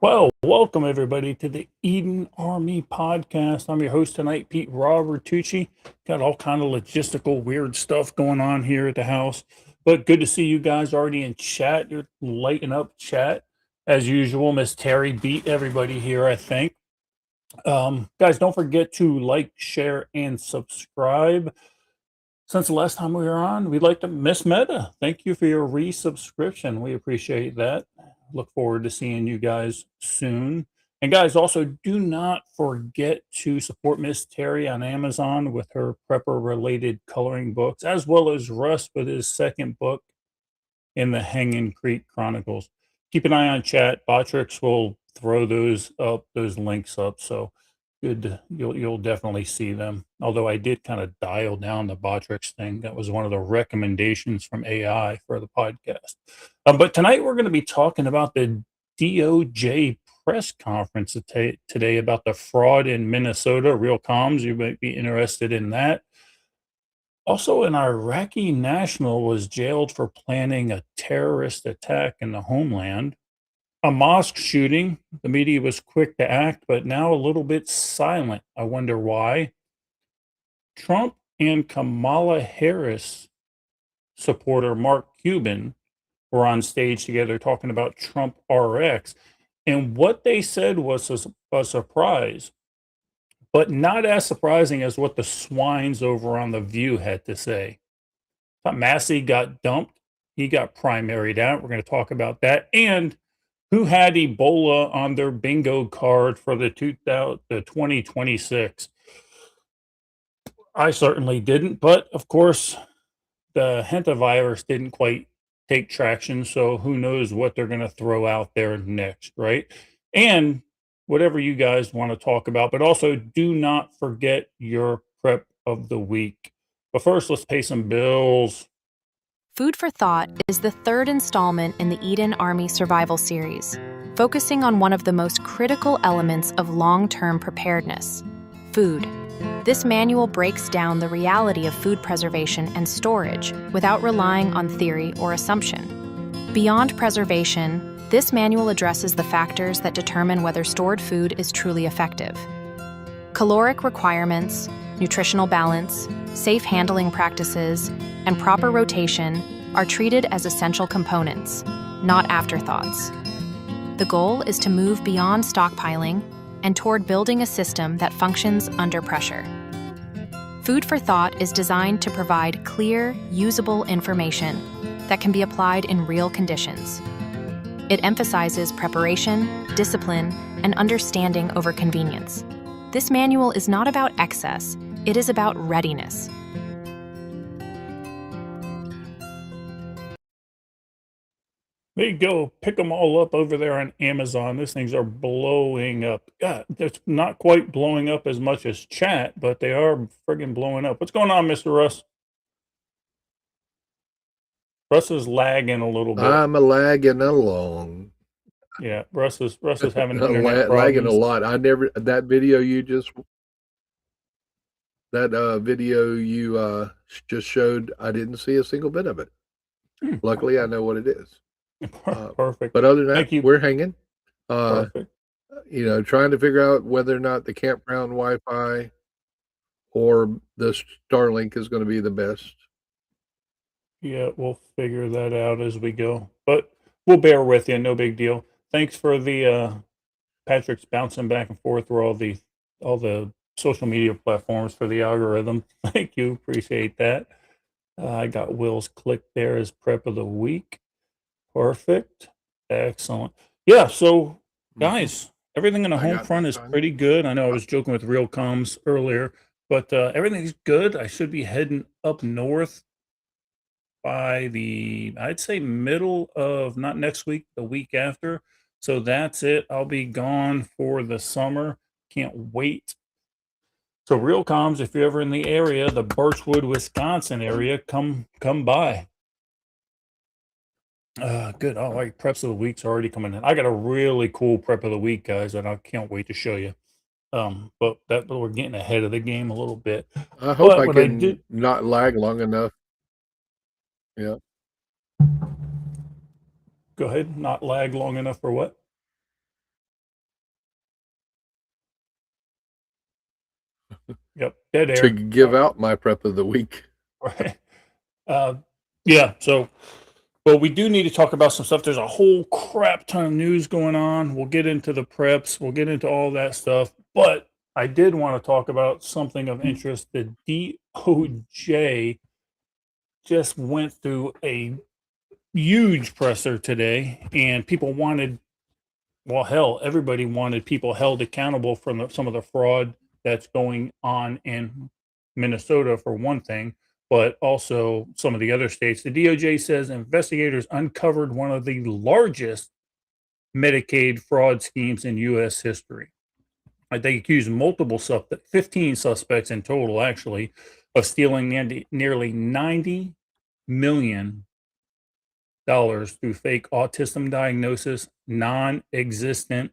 Well, welcome everybody to the Eden Army podcast. I'm your host tonight, Pete Robertucci. Got all kind of logistical weird stuff going on here at the house, but good to see you guys already in chat. You're lighting up chat as usual. Miss Terry beat everybody here, I think. Guys, don't forget to like, share, and subscribe. Since the last time we were on, we'd like to Miss Meta. Thank you for your resubscription. We appreciate that. Look forward to seeing you guys soon. And guys, also do not forget to support Miss Terry on Amazon with her prepper related coloring books, as well as Russ with his second book in the Hanging Creek Chronicles. Keep an eye on chat. Botrix will throw those up, those links up. So good. You'll definitely see them. Although I did kind of dial down the Botrix thing. That was one of the recommendations from AI for the podcast. But tonight we're going to be talking about the DOJ press conference today about the fraud in Minnesota. Real comms. You might be interested in that. Also, an Iraqi national was jailed for planning a terrorist attack in the homeland. A mosque shooting. The media was quick to act, but now a little bit silent. I wonder why. Trump and Kamala Harris supporter Mark Cuban were on stage together talking about Trump RX. And what they said was a surprise, but not as surprising as what the swines over on The View had to say. Thought Massey got dumped. He got primaried out. We're going to talk about that. And who had Ebola on their bingo card for the 2026? I certainly didn't. But of course, the hantavirus didn't quite take traction. So who knows what they're going to throw out there next, right? And whatever you guys want to talk about. But also, do not forget your prep of the week. But first, let's pay some bills. Food for Thought is the third installment in the Eden Army Survival Series, focusing on one of the most critical elements of long-term preparedness: food. This manual breaks down the reality of food preservation and storage without relying on theory or assumption. Beyond preservation, this manual addresses the factors that determine whether stored food is truly effective. Caloric requirements, nutritional balance, safe handling practices, and proper rotation are treated as essential components, not afterthoughts. The goal is to move beyond stockpiling and toward building a system that functions under pressure. Food for Thought is designed to provide clear, usable information that can be applied in real conditions. It emphasizes preparation, discipline, and understanding over convenience. This manual is not about excess, it is about readiness. There you go. Pick them all up over there on Amazon. These things are blowing up. Yeah, it's not quite blowing up as much as chat, but they are friggin' blowing up. What's going on, Mr. Russ? Russ is lagging a little bit. I'm a lagging along. Yeah, Russ is having internet Lagging a problems. lot. That video you just just showed, I didn't see a single bit of it. Luckily, I know what it is. Perfect. But other than Thank that, you. we're hanging. Perfect. Trying to figure out whether or not the campground Wi-Fi or the Starlink is going to be the best. Yeah, we'll figure that out as we go. But we'll bear with you. No big deal. Thanks for the Patrick's bouncing back and forth through all the social media platforms for the algorithm. Thank you. Appreciate that. I got Will's click there as prep of the week. Perfect. Excellent. Yeah, so guys, everything in the home front is pretty good. I know I was joking with Real Comms earlier, but everything's good. I should be heading up north by I'd say middle of not next week, the week after. So that's it. I'll be gone for the summer. Can't wait. So Real Comms, if you're ever in the area, the Birchwood, Wisconsin area, come by. Good. All right. Preps of the week's already coming in. I got a really cool prep of the week, guys, and I can't wait to show you. But we're getting ahead of the game a little bit. I hope But I what I can did, not lag long enough. Yeah. go ahead, not lag long enough for what? Yep. Dead to air. give out my prep of the week. Right. Uh, yeah. So, well, we do need to talk about some stuff. There's a whole crap ton of news going on. We'll get into the preps. We'll get into all that stuff. But I did want to talk about something of interest. The DOJ just went through a huge presser today, and people wanted, well, hell, everybody wanted people held accountable for some of the fraud that's going on in Minnesota, for one thing, but also some of the other states. The DOJ says investigators uncovered one of the largest Medicaid fraud schemes in U.S. history. They accused multiple 15 suspects in total, actually, of stealing nearly $90 million through fake autism diagnosis, non-existent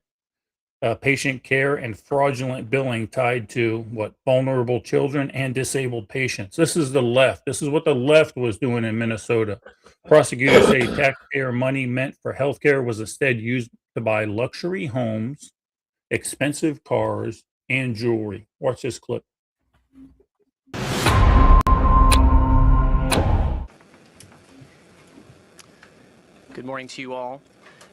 patient care, and fraudulent billing tied to what, vulnerable children and disabled patients. This is the left. This is what the left was doing in Minnesota. Prosecutors say taxpayer money meant for healthcare was instead used to buy luxury homes, expensive cars, and jewelry. Watch this clip. Good morning to you all.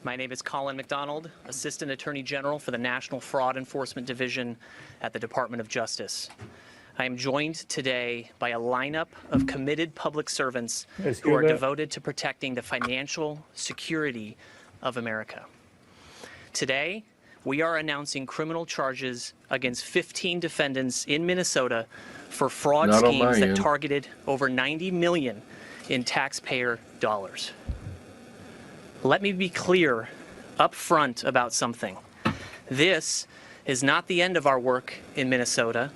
My name is Colin McDonald, Assistant Attorney General for the National Fraud Enforcement Division at the Department of Justice. I am joined today by a lineup of committed public servants who are devoted to protecting the financial security of America. Today, we are announcing criminal charges against 15 defendants in Minnesota for fraud schemes that targeted over $90 million in taxpayer dollars. Let me be clear up front about something. This is not the end of our work in Minnesota.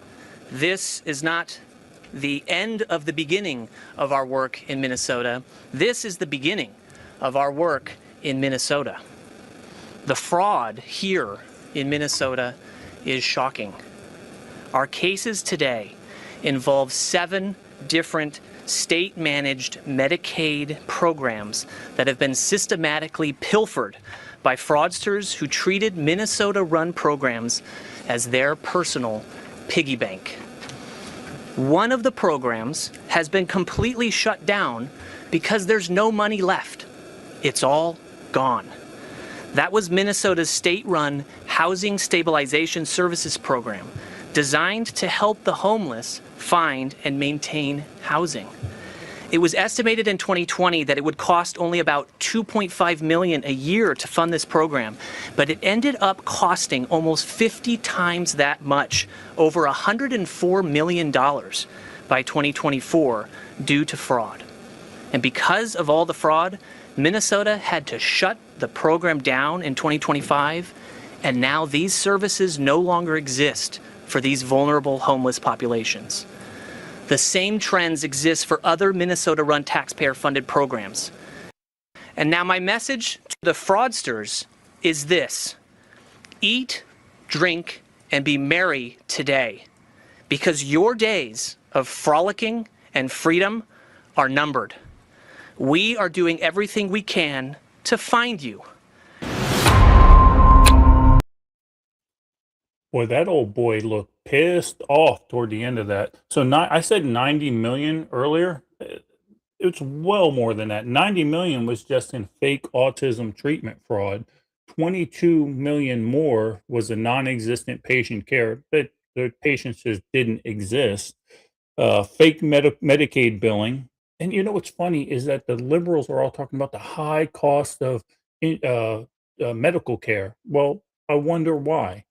This is not the end of the beginning of our work in Minnesota. This is the beginning of our work in Minnesota. The fraud here in Minnesota is shocking. Our cases today involve 7 different state-managed Medicaid programs that have been systematically pilfered by fraudsters who treated Minnesota-run programs as their personal piggy bank. One of the programs has been completely shut down because there's no money left. It's all gone. That was Minnesota's state-run Housing Stabilization Services program, designed to help the homeless find and maintain housing. It was estimated in 2020 that it would cost only about $2.5 million a year to fund this program, but it ended up costing almost 50 times that much, over $104 million by 2024 due to fraud. And because of all the fraud, Minnesota had to shut the program down in 2025, and now these services no longer exist for these vulnerable homeless populations. The same trends exist for other Minnesota-run taxpayer-funded programs. And now my message to the fraudsters is this: eat, drink, and be merry today, because your days of frolicking and freedom are numbered. We are doing everything we can to find you. Boy, that old boy looked pissed off toward the end of that. So I said 90 million earlier. It's well more than that. 90 million was just in fake autism treatment fraud. 22 million more was a non-existent patient care, but the patients just didn't exist. Fake Medicaid billing. And you know what's funny is that the liberals are all talking about the high cost of medical care. Well, I wonder why.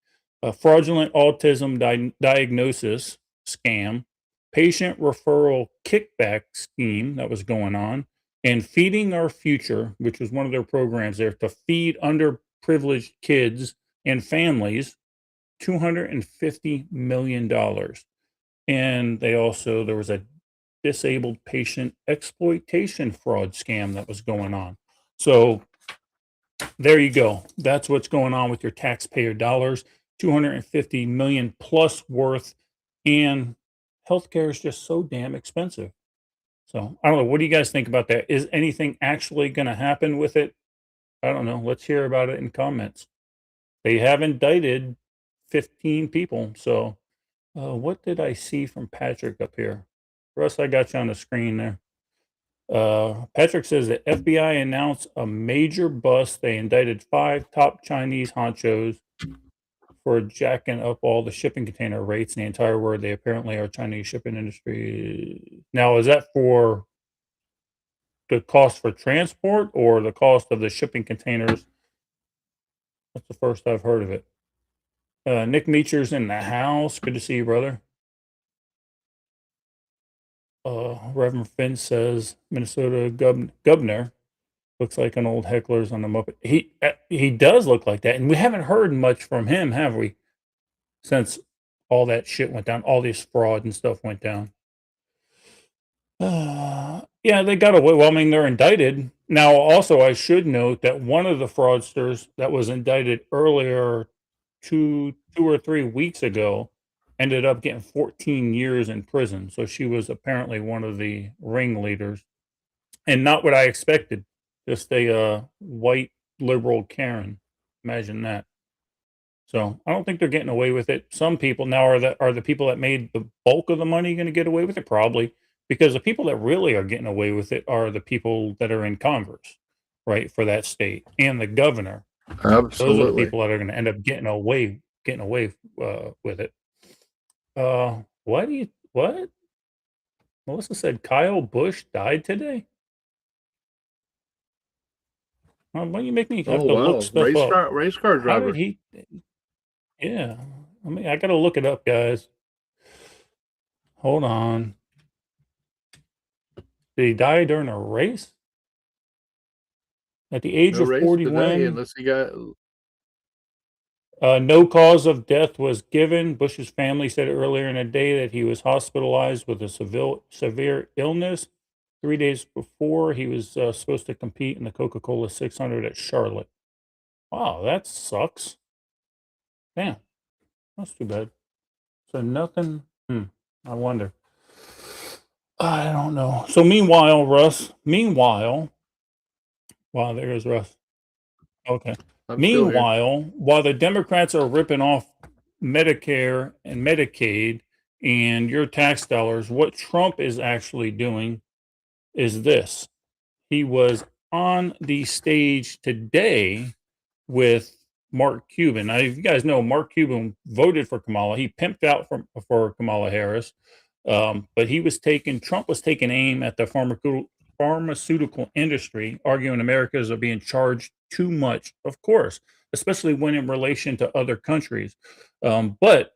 A fraudulent autism diagnosis scam, patient referral kickback scheme that was going on, and Feeding Our Future, which was one of their programs there to feed underprivileged kids and families $250 million. And there was a disabled patient exploitation fraud scam that was going on. So there you go. That's what's going on with your taxpayer dollars. 250 million plus worth, and healthcare is just so damn expensive. So I don't know. What do you guys think about that? Is anything actually going to happen with it? I don't know. Let's hear about it in comments. They have indicted 15 people, so What did I see from Patrick up here? Russ, I got you on the screen there. Patrick says that FBI announced a major bust. They indicted 5 top Chinese honchos for jacking up all the shipping container rates in the entire world. They apparently are Chinese shipping industry. Now, is that for the cost for transport or the cost of the shipping containers? That's the first I've heard of it. Nick Meacher's in the house. Good to see you, brother. Reverend Finn says Minnesota governor looks like an old heckler's on the Muppet. He does look like that, and we haven't heard much from him, have we? Since all that shit went down, all this fraud and stuff went down. Yeah, they got away. Well, I mean, they're indicted now. Also, I should note that one of the fraudsters that was indicted earlier, two or 3 weeks ago, ended up getting 14 years in prison. So she was apparently one of the ringleaders, and not what I expected. Just a white liberal Karen. Imagine that. So I don't think they're getting away with it. Some people now are the people that made the bulk of the money going to get away with it? Probably, because the people that really are getting away with it are the people that are in Congress, right, for that state, and the governor. Those are the Absolutely. people that are going to end up getting away with it. What? Melissa said Kyle Busch died today. Why do you make me have Oh to look wow, stuff up? race car How driver. did he? Yeah, I mean, I got to look it up, guys. Hold on. Did he die during a race? At the age No of race today 41, unless he got. no cause of death was given. Bush's family said earlier in the day that he was hospitalized with a severe illness. 3 days before, he was supposed to compete in the Coca-Cola 600 at Charlotte. Wow, that sucks. Damn, that's too bad. So nothing. I wonder. I don't know. So meanwhile, Russ. Wow, there goes Russ. Okay. I'm still here. Meanwhile, while the Democrats are ripping off Medicare and Medicaid and your tax dollars, what Trump is actually doing is this. He was on the stage today with Mark Cuban. Now, if you guys know, Mark Cuban voted for Kamala. He pimped out for Kamala Harris. But Trump was taking aim at the pharmaceutical industry, arguing Americans are being charged too much, of course, especially when in relation to other countries. But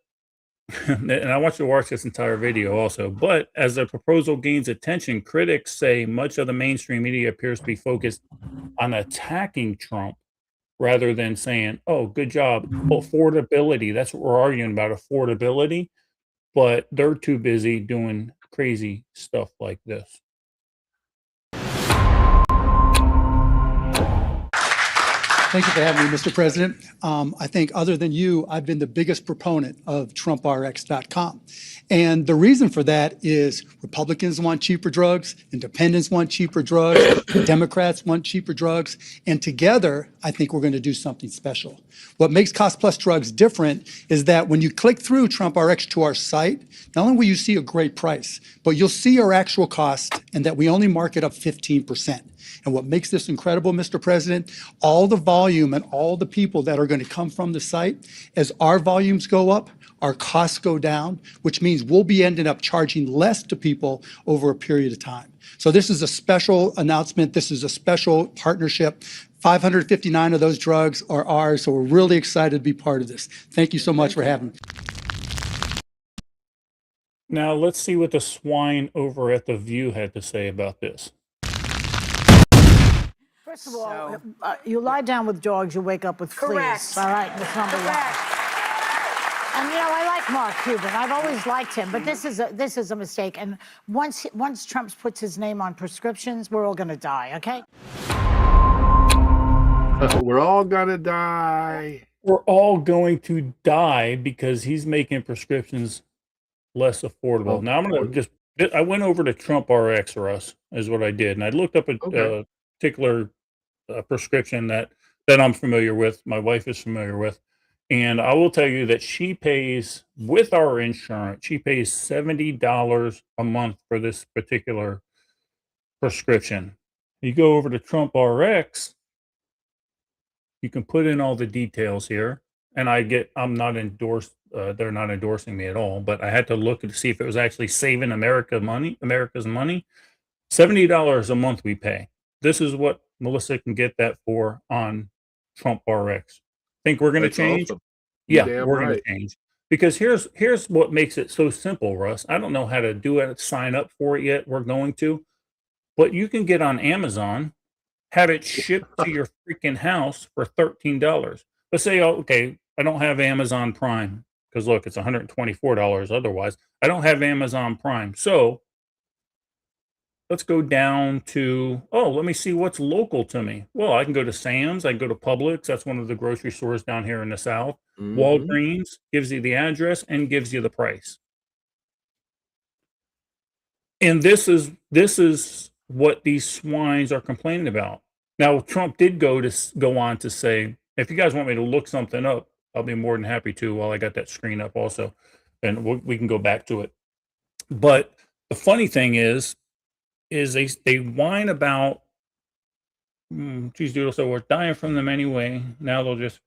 and I want you to watch this entire video also. But as the proposal gains attention, critics say much of the mainstream media appears to be focused on attacking Trump rather than saying, "Oh, good job, affordability." That's what we're arguing about, affordability. But they're too busy doing crazy stuff like this. Thank you for having me, Mr. President. I think other than you, I've been the biggest proponent of TrumpRx.com. And the reason for that is Republicans want cheaper drugs, independents want cheaper drugs, Democrats want cheaper drugs, and together, I think we're going to do something special. What makes Cost Plus Drugs different is that when you click through TrumpRx to our site, not only will you see a great price, but you'll see our actual cost and that we only mark it up 15%. And what makes this incredible, Mr. President, all the volume and all the people that are going to come from the site, as our volumes go up, our costs go down, which means we'll be ending up charging less to people over a period of time. So this is a special announcement. This is a special partnership. 559 of those drugs are ours, so we're really excited to be part of this. Thank you so much for having me. Now let's see what the swine over at The View had to say about this. First of all, you lie down with dogs, you wake up with fleas. All right, that's number one. And I like Mark Cuban. I've always liked him, but this is a mistake. And once Trump puts his name on prescriptions, we're all going to die. Okay? We're all gonna die. We're all going to die because he's making prescriptions less affordable. Now I'm going to I went over to Trump RX, Russ, is what I did. And I looked up a particular prescription that I'm familiar with, my wife is familiar with. And I will tell you that she pays, with our insurance, she pays $70 a month for this particular prescription. You go over to Trump RX, you can put in all the details here. And I'm not endorsed, they're not endorsing me at all, but I had to look to see if it was actually saving America's money. $70 a month we pay. This is what Melissa can get that for on Trump RX. Think we're going to That's change? awesome. You're Yeah, damn we're going to right. change. Because here's what makes it so simple, Russ. I don't know how to do it, sign up for it yet. We're going to, but you can get on Amazon, have it shipped to your freaking house for $13. Let's say, oh, okay, I don't have Amazon Prime because look, it's $124 otherwise. I don't have Amazon Prime. So let's go down to, oh, let me see what's local to me. Well, I can go to Sam's, I can go to Publix. That's one of the grocery stores down here in the South. Walgreens gives you the address and gives you the price. And this is what these swines are complaining about. Now, Trump did go on to say, if you guys want me to look something up, I'll be more than happy to while I got that screen up also. And we can go back to it. But the funny thing is they whine about, geez, doodle, so we're dying from them anyway. Now they'll just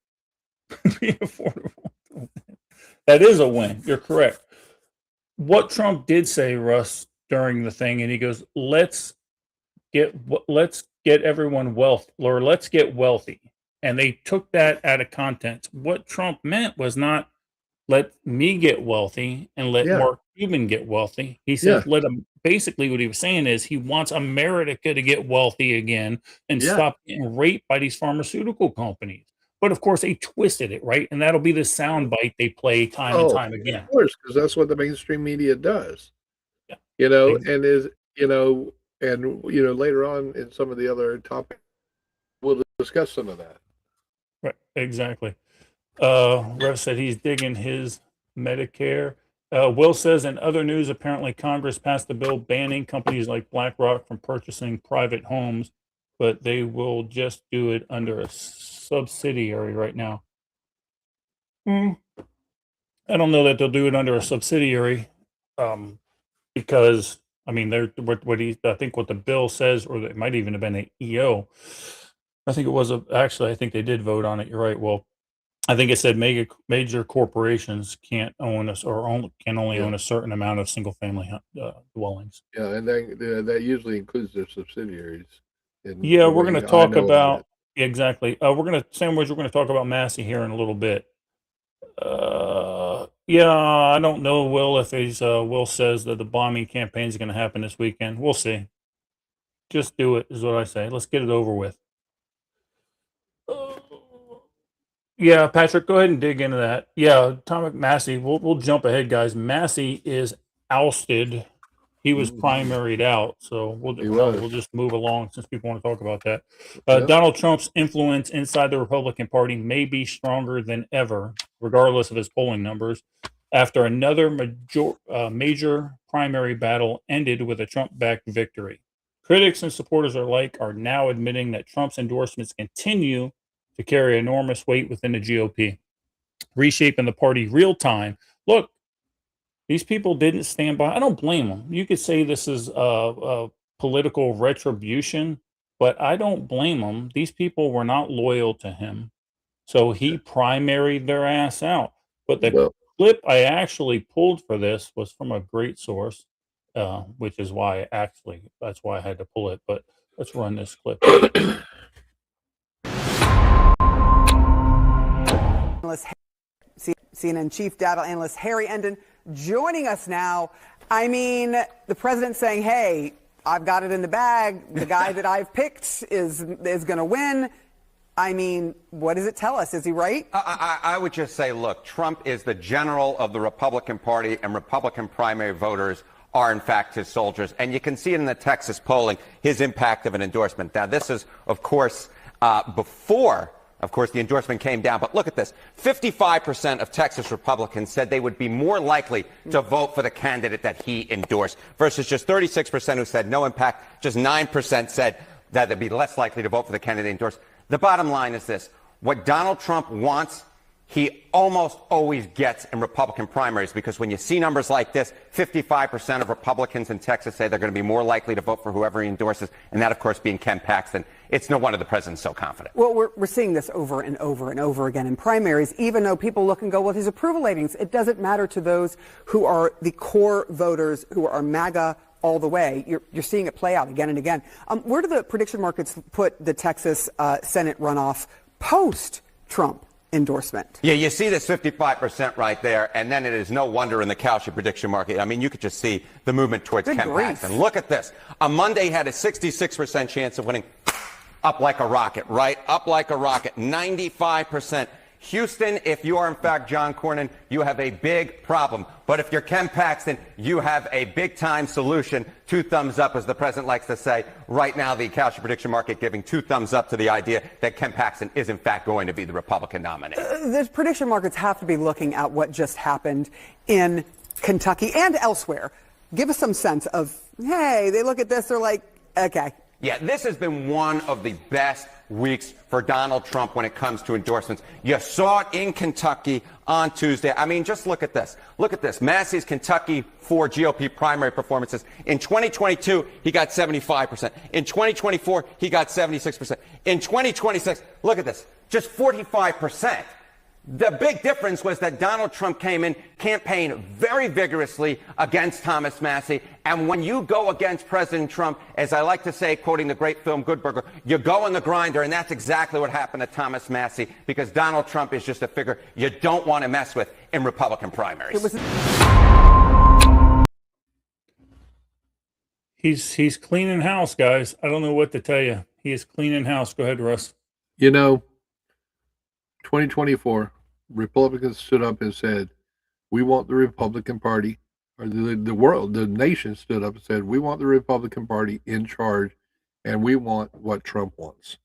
be affordable. That is a win. You're correct. What Trump did say, Russ, during the thing, and he goes, let's get everyone wealth, or let's get wealthy. And they took that out of context. What Trump meant was not let me get wealthy and let Mark Cuban get wealthy. He said, let him, basically what he was saying is he wants America to get wealthy again and stop getting raped by these pharmaceutical companies. But of course they twisted it, right? And that'll be the sound bite they play time and time again. Of course, because that's what the mainstream media does. Yeah. And later on in some of the other topics, we'll discuss some of that. Right, exactly. Rev said he's digging his Medicare. Will says in other news, apparently Congress passed a bill banning companies like BlackRock from purchasing private homes, but they will just do it under a subsidiary right now. I don't know that they'll do it under a subsidiary, because I mean, I think what the bill says, or it might even have been an EO. I think it was actually, I think they did vote on it. You're right. Well, I think it said major corporations can't own us, or can only own a certain amount of single family dwellings. Yeah, and that usually includes their subsidiaries. Yeah, we're going to talk about exactly. We're going to talk about Massey here in a little bit. Yeah, I don't know, Will, if he's Will says that the bombing campaign is going to happen this weekend. We'll see. Just do it, is what I say. Let's get it over with. Yeah, Patrick, go ahead and dig into that. Yeah, Tom Massey, we'll jump ahead, guys. Massey is ousted. He was primaried out, so we'll just move along since people want to talk about that. Donald Trump's influence inside the Republican Party may be stronger than ever, regardless of his polling numbers, after another major primary battle ended with a Trump-backed victory. Critics and supporters alike are now admitting that Trump's endorsements continue to carry enormous weight within the GOP, reshaping the party real time. Look, these people didn't stand by. I don't blame them. You could say this is a political retribution, but I don't blame them. These people were not loyal to him, so he primaried their ass out. But the clip I actually pulled for this was from a great source, which is why that's why I had to pull it. But let's run this clip. CNN chief data analyst Harry Endon joining us now. I mean, the president's saying, hey, I've got it in the bag. The guy that I've picked is going to win. I mean, what does it tell us? Is he right? I would just say, look, Trump is the general of the Republican Party, and Republican primary voters are, in fact, his soldiers. And you can see it in the Texas polling, his impact of an endorsement. Now, this is, of course, before, of course, the endorsement came down. But look at this. 55% of Texas Republicans said they would be more likely to vote for the candidate that he endorsed versus just 36% who said no impact. Just 9% said that they'd be less likely to vote for the candidate endorsed. The bottom line is this. What Donald Trump wants he almost always gets in Republican primaries, because when you see numbers like this, 55% of Republicans in Texas say they're going to be more likely to vote for whoever he endorses, and that, of course, being Ken Paxton. It's no wonder the president's so confident. Well, we're seeing this over and over and over again in primaries, even though people look and go, well, his approval ratings, it doesn't matter to those who are the core voters, who are MAGA all the way. You're seeing it play out again and again. Where do the prediction markets put the Texas Senate runoff post-Trump endorsement? Yeah, you see this 55% right there, and then it is no wonder in the Kalshi prediction market. I mean, you could just see the movement towards Good Ken grief. Paxton. Look at this. On Monday, he had a 66% chance of winning. Up like a rocket, right? Up like a rocket. 95%. Houston, if you are in fact John Cornyn, you have a big problem. But if you're Ken Paxton, you have a big-time solution. 2 thumbs up, as the president likes to say. Right now, the Kalshi prediction market giving 2 thumbs up to the idea that Ken Paxton is in fact going to be the Republican nominee. The prediction markets have to be looking at what just happened in Kentucky and elsewhere. Give us some sense of, hey, they look at this, they're like, okay. Yeah, this has been one of the best weeks for Donald Trump when it comes to endorsements. You saw it in Kentucky on Tuesday. I mean, just look at this. Look at this. Massey's Kentucky 4 GOP primary performances. In 2022, he got 75%. In 2024, he got 76%. In 2026, look at this, just 45%. The big difference was that Donald Trump came in, campaigned very vigorously against Thomas Massie. And when you go against President Trump, as I like to say, quoting the great film Good Burger, you go in the grinder. And that's exactly what happened to Thomas Massie, because Donald Trump is just a figure you don't want to mess with in Republican primaries. He's cleaning house, guys. I don't know what to tell you. He is cleaning house. Go ahead, Russ. You know, 2024, Republicans stood up and said, we want the Republican Party, or the world, the nation stood up and said, we want the Republican Party in charge, and we want what Trump wants.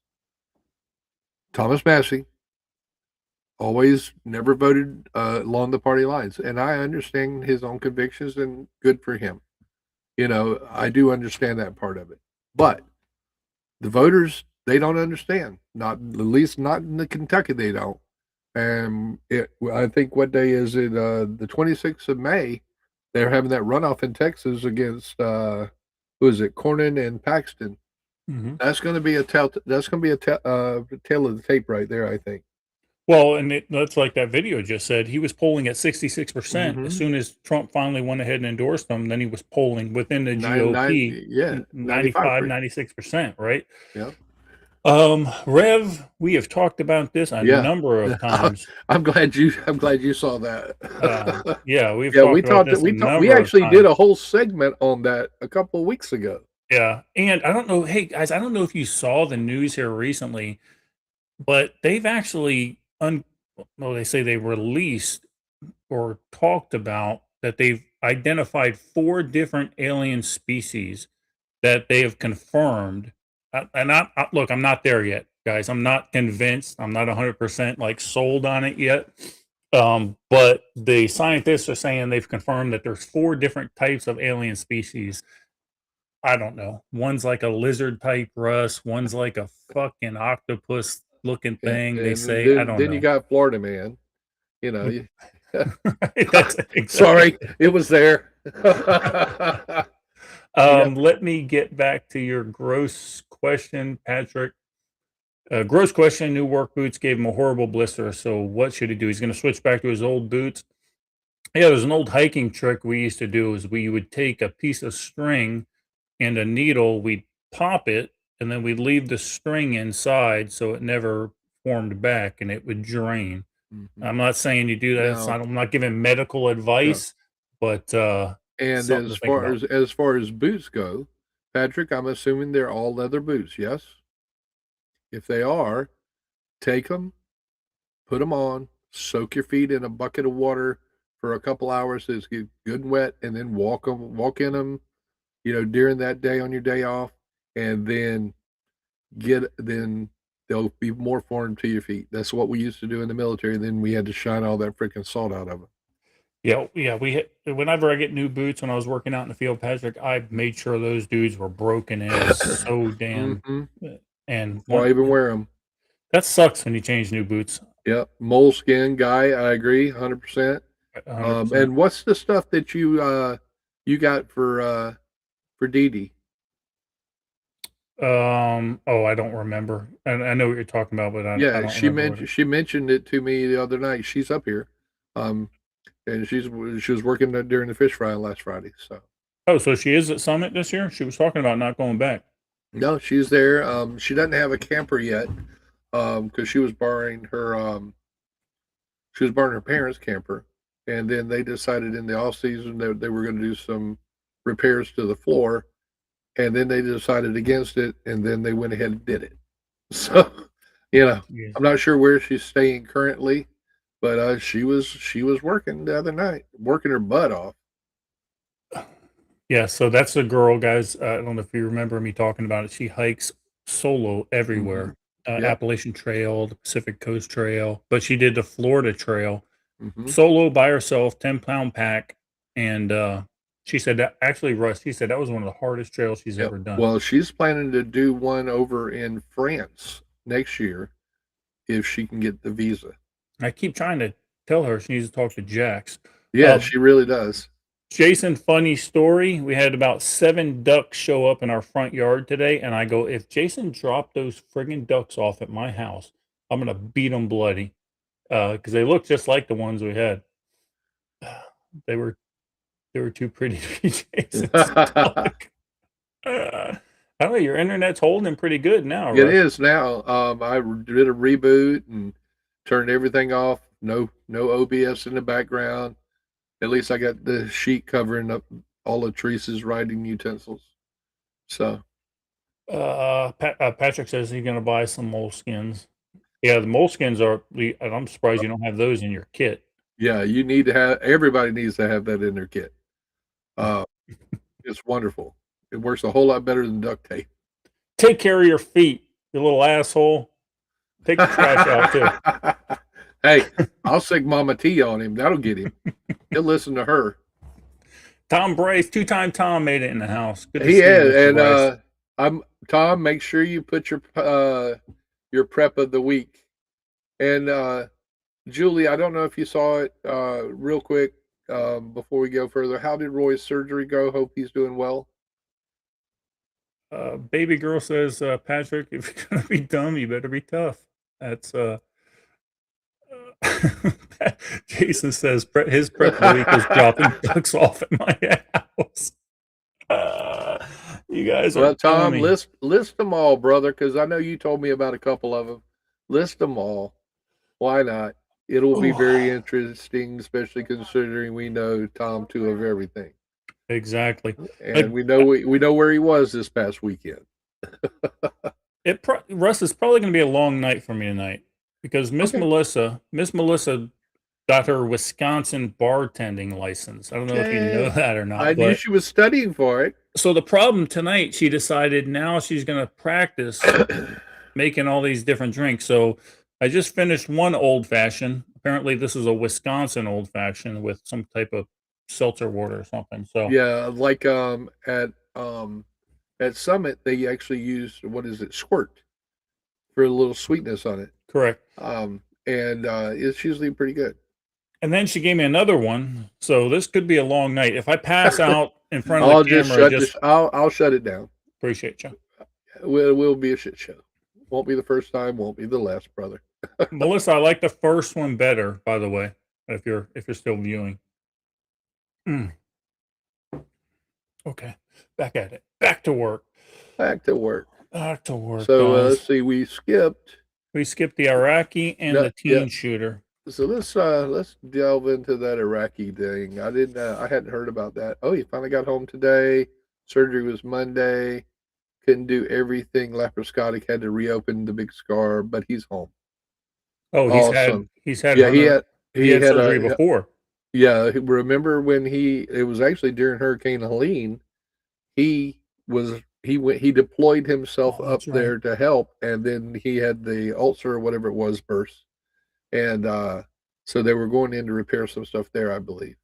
Thomas Massie always never voted along the party lines, and I understand his own convictions, and good for him. You know, I do understand that part of it. But the voters, they don't understand. Not, at least not in the Kentucky, they don't. And I think what day is it? The 26th of May, they're having that runoff in Texas against who is it? Cornyn and Paxton. Mm-hmm. That's going to be a tale. That's going to be a tale of the tape right there, I think. Well, and that's like that video just said. He was polling at 66%. Mhm. As soon as Trump finally went ahead and endorsed him, then he was polling within the GOP, 95, 96%, right? Yeah. Rev, we have talked about this a number of times. I'm glad you saw that. Yeah, we actually did a whole segment on that a couple of weeks ago. Yeah, and I don't know, hey guys, I don't know if you saw the news here recently, but they've actually they say they released or talked about that they've identified 4 different alien species that they have confirmed. And look, I'm not there yet, guys. I'm not convinced. I'm not 100% like sold on it yet. But the scientists are saying they've confirmed that there's 4 different types of alien species. I don't know. One's like a lizard type, Russ. One's like a fucking octopus looking thing. And they say. then, I don't then know. you got Florida man. You know. That's exactly. Sorry, it was there. Let me get back to your gross question, Patrick. Gross question, new work boots gave him a horrible blister. So what should he do? He's going to switch back to his old boots. Yeah, there's an old hiking trick we used to do is we would take a piece of string and a needle, we'd pop it, and then we'd leave the string inside so it never formed back and it would drain. Mm-hmm. I'm not saying you do that. No. I'm not giving medical advice, but and as far as boots go, Patrick, I'm assuming they're all leather boots, yes? If they are, take them, put them on, soak your feet in a bucket of water for a couple hours so it's good and wet, and then walk in them, during that day on your day off, and then they'll be more formed to your feet. That's what we used to do in the military. Then we had to shine all that freaking salt out of them. Yeah. Whenever I get new boots when I was working out in the field, Patrick, I made sure those dudes were broken in so damn. Mm-hmm. And why even wear them? That sucks when you change new boots. Yep. Moleskin guy. I agree. 100%. 100%. And what's the stuff that you got for Dee Dee? Oh, I don't remember. I know what you're talking about, but I Yeah, don't she remember what mentioned she mentioned it to me the other night. She's up here, and she was working during the fish fry last Friday. So Oh, so she is at Summit this year? She was talking about not going back. no, she's there. She doesn't have a camper yet, because she was borrowing her parents' camper, and then they decided in the off season that they were going to do some repairs to the floor, and then they decided against it, and then they went ahead and did it. So, Yeah. I'm not sure where she's staying currently, but she was working the other night, working her butt off. Yeah, so that's the girl, guys. I don't know if you remember me talking about it. She hikes solo everywhere. Yep. Appalachian Trail, the Pacific Coast Trail, but she did the Florida Trail hmm solo by herself, 10-pound pack. And she said that actually, Russ, she said that was one of the hardest trails she's Yep. ever done. Well, she's planning to do one over in France next year if she can get the visa. I keep trying to tell her she needs to talk to Jax. Yeah, she really does. Jason, funny story. We had about 7 ducks show up in our front yard today, and I go, if Jason dropped those friggin' ducks off at my house, I'm gonna beat them bloody, because they look just like the ones we had. They were too pretty to be Jason's duck. I don't know. Your internet's holding pretty good now, It Russ. is now. I did a reboot and turned everything off. No OBS in the background. At least I got the sheet covering up all of Teresa's writing utensils. So Patrick says he's gonna buy some moleskins. Yeah, the moleskins are. I'm surprised you don't have those in your kit. yeah, you need to have. Everybody needs to have that in their kit. It's wonderful. It works a whole lot better than duct tape. Take care of your feet, you little asshole. Take the trash out too. Hey, I'll sick Mama T on him. That'll get him. He'll listen to her. Tom Brace, 2-time Tom made it in the house. Good to He see you, is, Mr. and Bryce. I'm Tom. Make sure you put your prep of the week. And Julie, I don't know if you saw it. Real quick, before we go further, how did Roy's surgery go? Hope he's doing well. Baby girl says, Patrick, if you're gonna be dumb, you better be tough. That's Jason says his prep of the week is dropping ducks off at my house. You guys are Well, Tom, funny. list them all, brother, because I know you told me about a couple of them. List them all. Why not? It'll be very interesting, especially considering we know Tom too of everything, Exactly. and we know where he was this past weekend. Russ, is probably going to be a long night for me tonight because Miss Melissa got her Wisconsin bartending license. I don't know if you know that or not. I knew she was studying for it. So the problem tonight, she decided now she's going to practice making all these different drinks. So I just finished one old fashioned. Apparently, this is a Wisconsin old fashioned with some type of seltzer water or something. So Yeah, like at Summit they actually use squirt for a little sweetness on it. correct. And it's usually pretty good. And then she gave me another one. So this could be a long night. If I pass out in front of I'll the just camera, I'll shut it down. appreciate you. It will be a shit show. Won't be the first time, won't be the last, brother. Melissa, I like the first one better, by the way, if you're still viewing. Okay. Back at it. Back to work. Back to work. Back to work. So guys. let's see, we skipped. We skipped the Iraqi and the teen shooter. So let's delve into that Iraqi thing. I hadn't heard about that. Oh, he finally got home today. Surgery was Monday. Couldn't do everything. Laparoscopic, had to reopen the big scar, but he's home. Oh, Awesome. he's had Yeah, he had surgery before. Yeah, remember when it was actually during Hurricane Helene, he deployed himself up that's there to help, and then he had the ulcer or whatever it was burst. And so they were going in to repair some stuff there, I believe.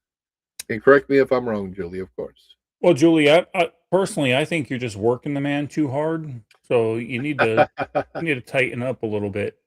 And correct me if I'm wrong, Julie, of course. Well, Julie, I personally, I think you're just working the man too hard. So you need to tighten up a little bit.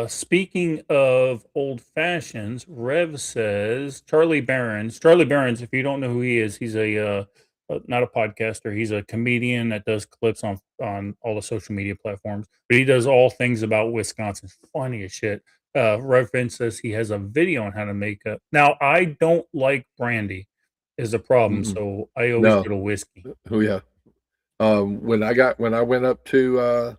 Speaking of old fashions, Rev says Charlie Barons. Charlie Barons, if you don't know who he is, he's not a podcaster. He's a comedian that does clips on all the social media platforms. But he does all things about Wisconsin. Funny as shit. Rev says he has a video on how to make up. Now I don't like brandy, is the problem. Mm-mm. So I always No. go to whiskey. Oh yeah. When I went up to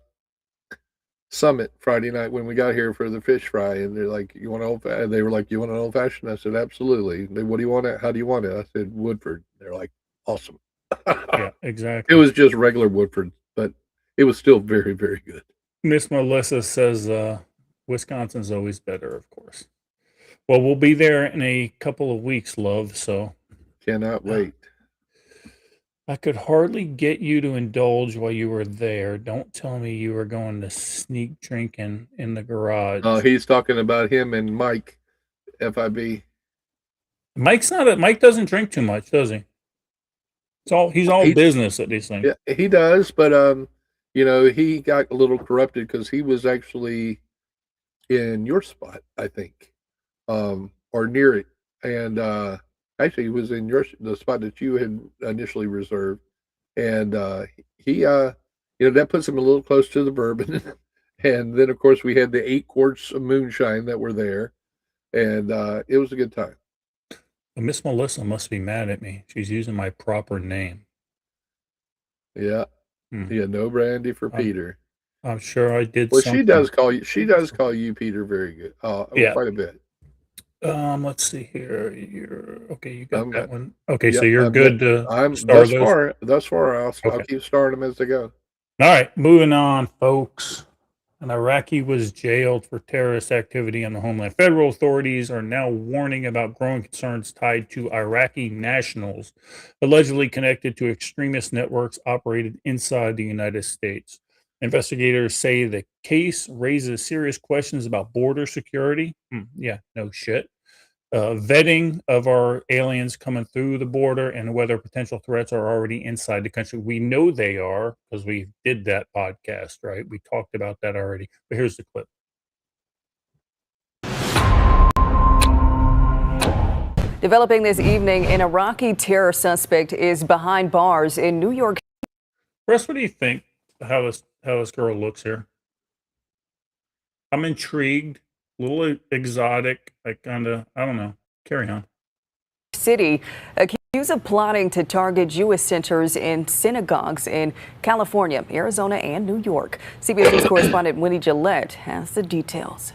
Summit Friday night when we got here for the fish fry, and they're like, "You want They were like, "You want an old fashioned?" I said, "Absolutely." What do you want it? How do you want it? I said, "Woodford." They're like, "Awesome." Yeah, It exactly. was just regular Woodford, but it was still very, very good. Miss Melissa says Wisconsin's always better, of course. Well, we'll be there in a couple of weeks, love. So Cannot wait. I could hardly get you to indulge while you were there. Don't tell me you were going to sneak drinking in the garage. He's talking about him and Mike, FIB. Mike doesn't drink too much, does he? He's all business at these things. Yeah, he does, but he got a little corrupted because he was actually in your spot, I think, or near it, and actually, he was in the spot that you had initially reserved, and he, that puts him a little close to the bourbon, and then of course we had the 8 quarts of moonshine that were there, and it was a good time. Miss Melissa must be mad at me. She's using my proper name. Yeah, yeah, no brandy for Peter. I'm sure I did. Well, something. She does call you Peter very good. Yeah, quite a bit. Let's see here. Okay. You got that one. Okay, Yeah, so you're good to I'm star those. thus far. I'll Okay. keep starting them as they go. All right, moving on, folks. An Iraqi was jailed for terrorist activity on the homeland. Federal authorities are now warning about growing concerns tied to Iraqi nationals allegedly connected to extremist networks operated inside the United States. Investigators say the case raises serious questions about border security. Yeah, no shit. Vetting of our aliens coming through the border and whether potential threats are already inside the country. We know they are because we did that podcast, right? We talked about that already. But here's the clip. Developing this evening, an Iraqi terror suspect is behind bars in New York. Russ, what do you think how this girl looks here? I'm intrigued. A little exotic. I don't know. Carry on. City, accused of plotting to target Jewish centers and synagogues in California, Arizona, and New York. CBS News correspondent Winnie Gillette has the details.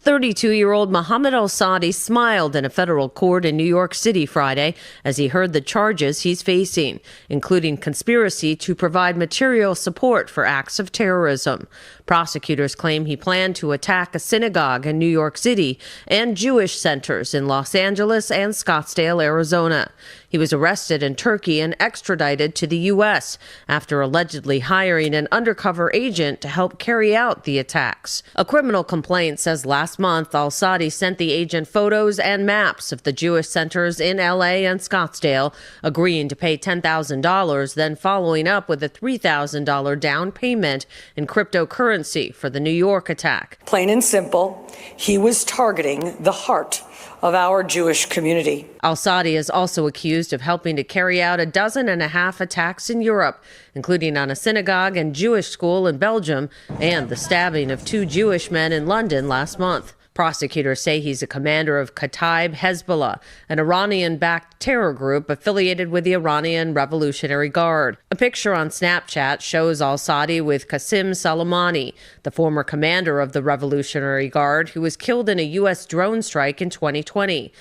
32-year-old Mohammed al-Saadi smiled in a federal court in New York City Friday as he heard the charges he's facing, including conspiracy to provide material support for acts of terrorism. Prosecutors claim he planned to attack a synagogue in New York City and Jewish centers in Los Angeles and Scottsdale, Arizona. He was arrested in Turkey and extradited to the U.S. after allegedly hiring an undercover agent to help carry out the attacks. A criminal complaint says last month al-Saadi sent the agent photos and maps of the Jewish centers in L.A. and Scottsdale, agreeing to pay $10,000, then following up with a $3,000 down payment in cryptocurrency for the New York attack. Plain and simple, he was targeting the heart of our Jewish community. Al-Saadi is also accused of helping to carry out 12 attacks in Europe, including on a synagogue and Jewish school in Belgium and the stabbing of 2 Jewish men in London last month. Prosecutors say he's a commander of Kataib Hezbollah, an Iranian-backed terror group affiliated with the Iranian Revolutionary Guard. A picture on Snapchat shows al-Saadi with Qasem Soleimani, the former commander of the Revolutionary Guard, who was killed in a U.S. drone strike in 2020.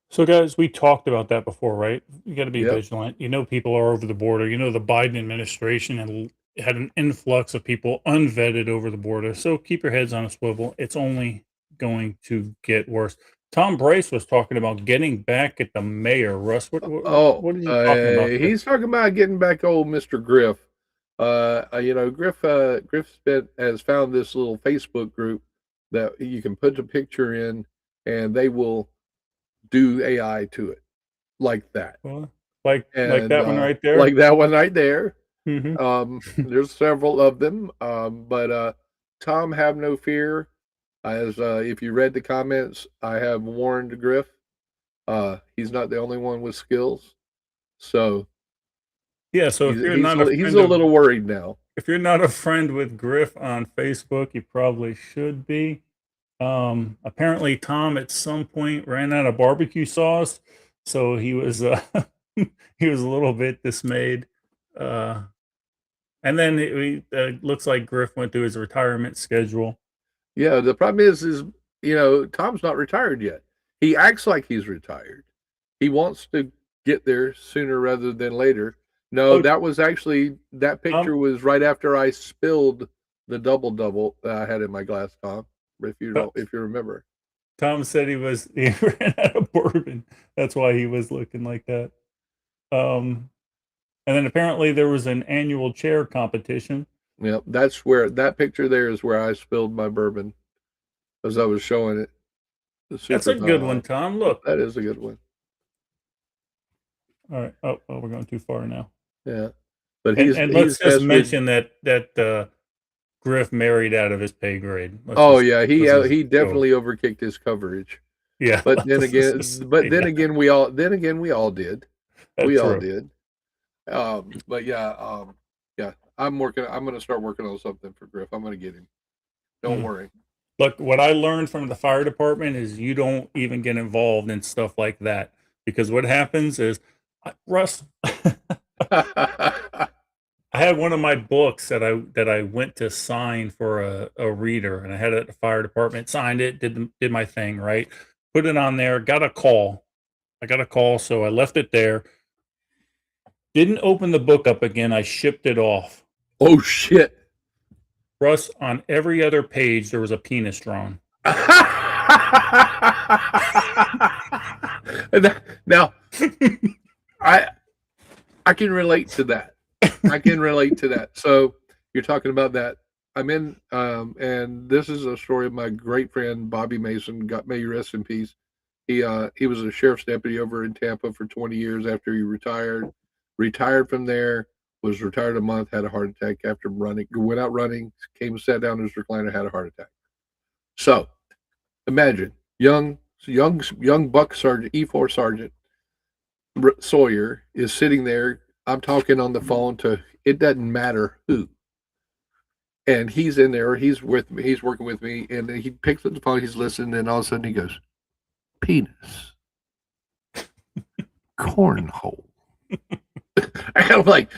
So, guys, we talked about that before, right? You got to be vigilant. People are over the border. The Biden administration had an influx of people unvetted over the border. So keep your heads on a swivel. It's only going to get worse. Tom Bryce was talking about getting back at the mayor. Russ, what are you talking about? He's talking about getting back old Mr. Griff. Griff has found this little Facebook group that you can put a picture in and they will do AI to it like that. Like that one right there? Like that one right there. There's several of them, but Tom, have no fear. As if you read the comments, I have warned Griff. He's not the only one with skills, so Yeah, so if you're not a he's friend a of, little worried now. if you're not a friend with Griff on Facebook, you probably should be. Apparently Tom at some point ran out of barbecue sauce, so he was he was a little bit dismayed. And then it looks like Griff went through his retirement schedule. Yeah, the problem is Tom's not retired yet. He acts like he's retired. He wants to get there sooner rather than later. No, that was actually that picture was right after I spilled the double that I had in my glass, Tom. If you remember. Tom said he ran out of bourbon. That's why he was looking like that. And then apparently there was an annual chair competition. Yep, that's where that picture there is where I spilled my bourbon as I was showing it. That's a good one, Tom. Look, that is a good one. All right. Oh, we're going too far now. Yeah, but let's just mention that Griff married out of his pay grade. He definitely overkicked his coverage. Yeah, but then again, we all did. We all did. But yeah, I'm going to start working on something for Griff. I'm going to get him. Don't worry. Look, what I learned from the fire department is you don't even get involved in stuff like that, because what happens is, Russ, I had one of my books that I went to sign for a reader, and I had it at the fire department, signed it, did my thing, right? Put it on there, got a call. So I left it there. Didn't open the book up again. I shipped it off. Oh shit. Russ, on every other page there was a penis drawn. Now, I can relate to that. So you're talking about that. I'm in, and this is a story of my great friend Bobby Mason. May you rest in peace. He was a sheriff's deputy over in Tampa for 20 years after he retired. Retired from there, was retired a month, had a heart attack after running. Went out running, came, sat down in his recliner, had a heart attack. So imagine young buck sergeant, E4 sergeant Sawyer is sitting there. I'm talking on the phone to, it doesn't matter who. And he's in there, he's with me, he's working with me, and he picks up the phone, he's listening, and all of a sudden he goes, penis. Cornhole. And I'm like,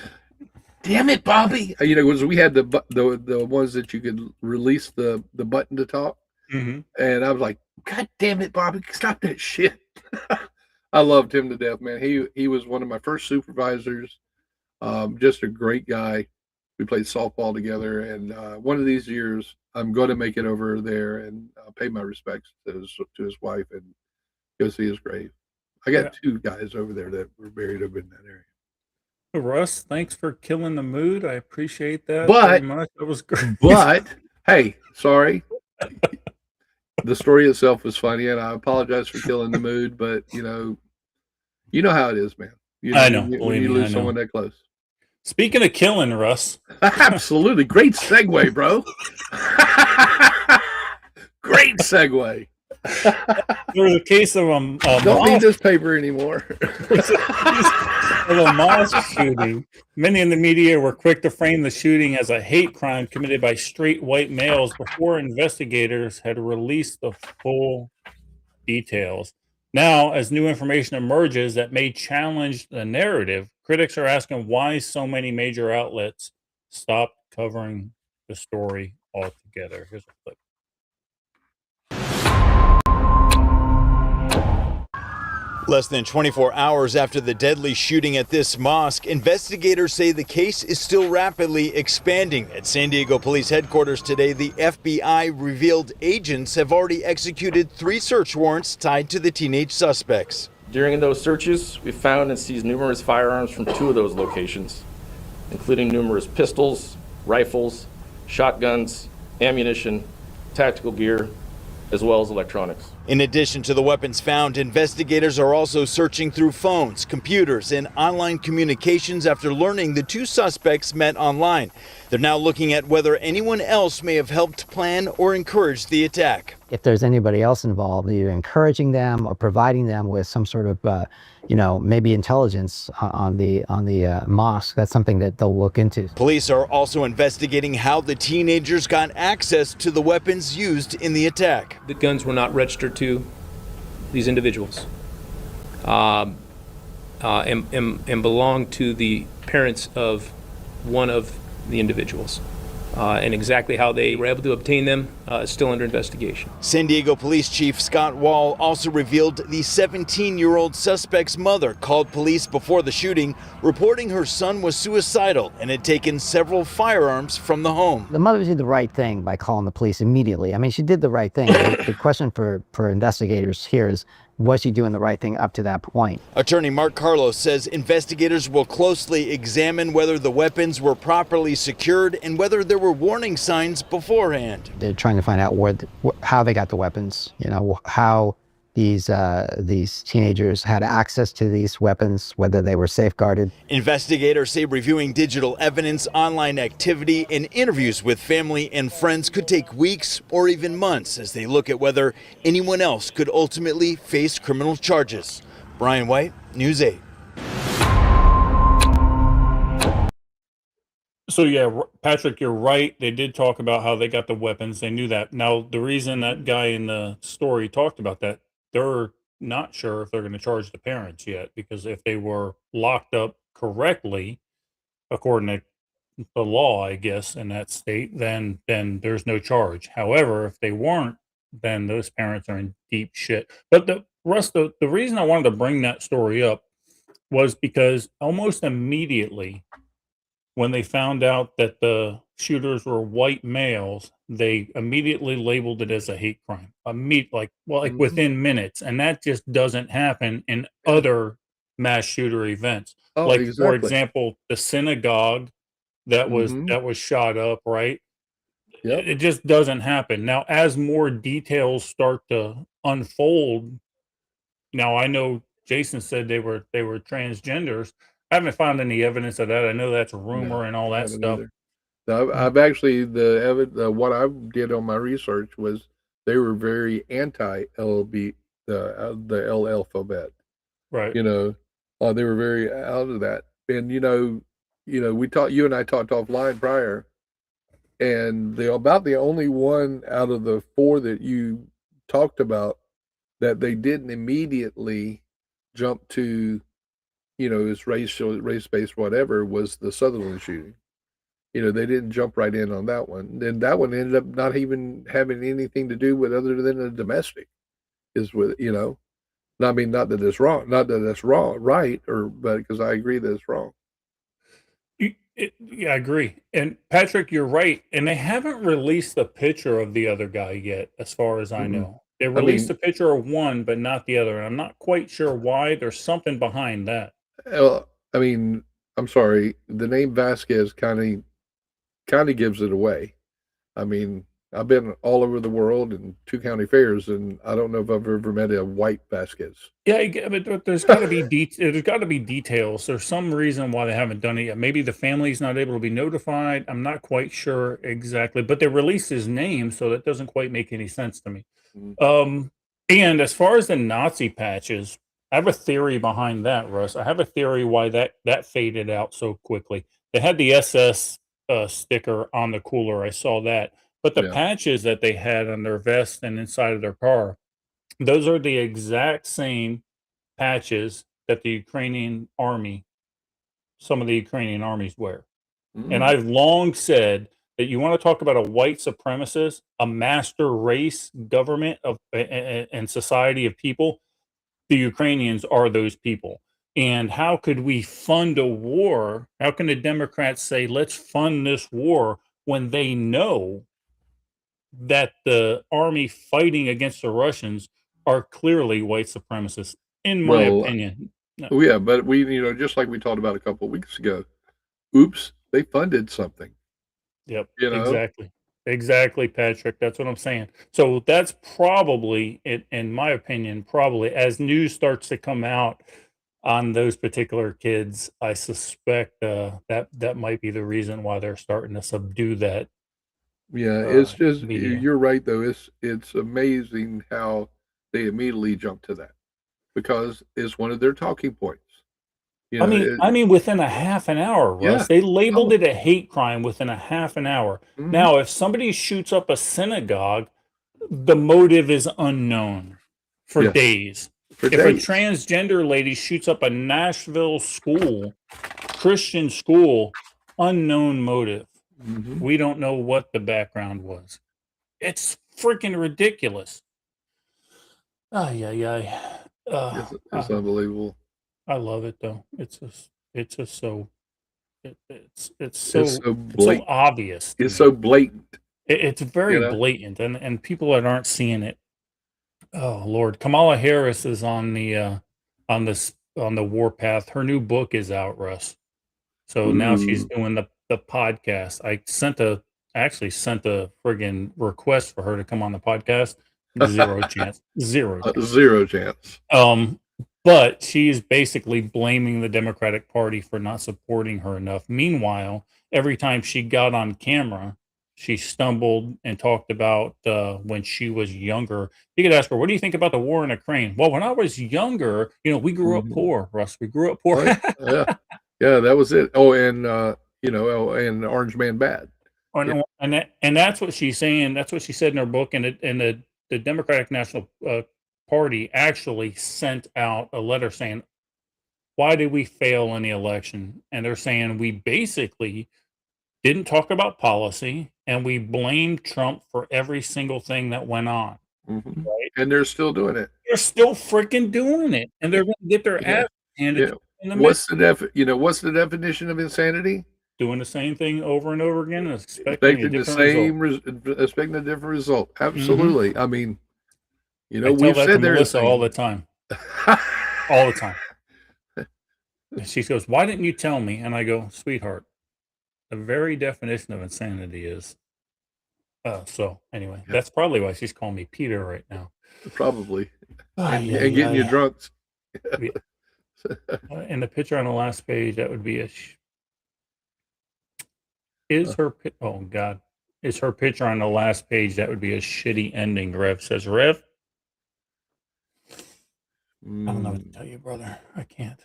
damn it, Bobby. Because we had the ones that you could release the button to talk. Mm-hmm. And I was like, God damn it, Bobby, stop that shit. I loved him to death, man. He was one of my first supervisors. Just a great guy. We played softball together, and one of these years I'm going to make it over there and pay my respects to his wife and go see his grave. I got two guys over there that were buried over in that area. Russ, thanks for killing the mood. I appreciate that very much. That was great. But hey, sorry. The story itself was funny, and I apologize for killing the mood. But you know how it is, man. I know. When you lose someone that close. Speaking of killing, Russ. Absolutely. Great segue, bro. Great segue. There was a case of don't need this paper anymore. Of a mosque shooting. Many in the media were quick to frame the shooting as a hate crime committed by straight white males before investigators had released the full details. Now, as new information emerges that may challenge the narrative, critics are asking why so many major outlets stopped covering the story altogether. Here's a clip. Less than 24 hours after the deadly shooting at this mosque, investigators say the case is still rapidly expanding. At San Diego Police Headquarters today, the FBI revealed agents have already executed 3 search warrants tied to the teenage suspects. During those searches, we found and seized numerous firearms from 2 of those locations, including numerous pistols, rifles, shotguns, ammunition, tactical gear, as well as electronics. In addition to the weapons found, investigators are also searching through phones, computers, and online communications after learning the two suspects met online. They're now looking at whether anyone else may have helped plan or encourage the attack. If there's anybody else involved, either encouraging them or providing them with some sort of, maybe intelligence on the mosque, that's something that they'll look into. Police are also investigating how the teenagers got access to the weapons used in the attack. The guns were not registered to these individuals and belonged to the parents of one of the individuals. And exactly how they were able to obtain them is still under investigation. San Diego Police Chief Scott Wall also revealed the 17-year-old suspect's mother called police before the shooting, reporting her son was suicidal and had taken several firearms from the home. The mother did the right thing by calling the police immediately. I mean, she did the right thing. The question for investigators here is, was she doing the right thing up to that point? Attorney Mark Carlos says investigators will closely examine whether the weapons were properly secured and whether there were warning signs beforehand. They're trying to find out how they got the weapons, how these teenagers had access to these weapons, whether they were safeguarded. Investigators say reviewing digital evidence, online activity, and interviews with family and friends could take weeks or even months as they look at whether anyone else could ultimately face criminal charges. Brian White, News 8. So yeah, Patrick, you're right. They did talk about how they got the weapons. They knew that. Now, the reason that guy in the story talked about that, they're not sure if they're going to charge the parents yet, because if they were locked up correctly, according to the law, I guess, in that state, then there's no charge. However, if they weren't, then those parents are in deep shit. But the reason I wanted to bring that story up was because almost immediately when they found out that the shooters were white males, they immediately labeled it as a hate crime. Within minutes, and that just doesn't happen in other mass shooter events. Oh, For exactly. example, the synagogue that was shot up, right? Yep. It just doesn't happen. Now, as more details start to unfold, now I know Jason said they were transgenders. I haven't found any evidence of that. I know that's a rumor and all that stuff. I've actually what I did on my research was they were very anti-LB, the L alphabet. Right. They were very out of that. And you and I talked offline prior, and about the only one out of the four that you talked about that they didn't immediately jump to, it's race-based, whatever, was the Sutherland shooting. They didn't jump right in on that one. Then that one ended up not even having anything to do with other than a domestic. Not that it's wrong, right? But because I agree that it's wrong. Yeah, I agree. And Patrick, you're right. And they haven't released the picture of the other guy yet, as far as I know. They released a picture of one, but not the other. And I'm not quite sure why. There's something behind that. Well, I'm sorry. The name Vasquez kind of gives it away. I've been all over the world in 2 county fairs, and I don't know if I've ever met a white Vasquez. Yeah, but there's got to be there's got to be details. There's some reason why they haven't done it yet. Maybe the family's not able to be notified. I'm not quite sure exactly, but they released his name, so that doesn't quite make any sense to me. And as far as the Nazi patches, I have a theory behind that, Russ. I have a theory why that faded out so quickly. They had the SS sticker on the cooler. I saw that. But the patches that they had on their vest and inside of their car, those are the exact same patches that some of the Ukrainian armies wear. And I've long said that you want to talk about a white supremacist, a master race government and society of people, the Ukrainians are those people. And how could we fund a war? How can the Democrats say, let's fund this war, when they know that the army fighting against the Russians are clearly white supremacists, in my opinion? No. Yeah, but we, just like we talked about a couple of weeks ago, oops, they funded something. Yep, exactly. Exactly, Patrick. That's what I'm saying. So that's probably, in my opinion, probably as news starts to come out on those particular kids, I suspect that might be the reason why they're starting to subdue that Yeah, it's just media. you're right though. It's amazing how they immediately jump to that because it's one of their talking points. You know, I mean, within a half an hour, yeah. Russ, they labeled Oh, it a hate crime within a half an hour. mhm. Now, if somebody shoots up a synagogue, the motive is unknown for Yeah, days. for If a days. transgender lady shoots up a Nashville school, Christian school, unknown motive. Mhm. We don't know what the background was. It's freaking ridiculous. Ay, ay, ay. It's unbelievable. I love it though. It's just so it's It's so so it's so blatant. obvious to It's so me. blatant, It's you very know? blatant, and people that aren't seeing it. Oh Lord, Kamala Harris is on on the warpath. Her new book is out, Russ. So now she's Ooh. doing the podcast. Actually sent a friggin' request for her to come on the podcast. Zero chance. Zero chance. 0 chance. Um, but she's basically blaming the Democratic Party for not supporting her enough. Meanwhile, every time she got on camera, she stumbled and talked about when she was younger. You could ask her, "What do you think about the war in Ukraine?" Well, when I was younger, we grew up Mhm. poor, Russ. We grew up poor. Oh, yeah. Yeah, that was it. Oh, and, and Orange Man Bad. Yeah. And that's what she's saying. That's what she said in her book. And the Democratic National Party actually sent out a letter saying, "Why did we fail in the election?" And they're saying we basically didn't talk about policy, and we blamed Trump for every single thing that went on. Mhm. Right? And they're still doing it. They're still freaking doing it, and they're going to get their Yeah. ass handed Yeah. to them in the middle, What's the definition of insanity? doing the same thing over and over again and expecting a different result. Expecting a different result. Hmm. Absolutely. I mean, I tell we've that to said there is Melissa all the things. time. All the time. And she goes, "Why didn't you tell me?" And I go, "Sweetheart, the very definition of insanity is." So anyway, Yeah, that's probably why she's calling me Peter right now. probably. Ay, And ay, getting you ay. drunks. Yeah. And the picture on the last page, that would be oh God, is her picture on the last page, that would be a shitty ending. Rev says, Rev, I don't know what to tell you, brother. I can't.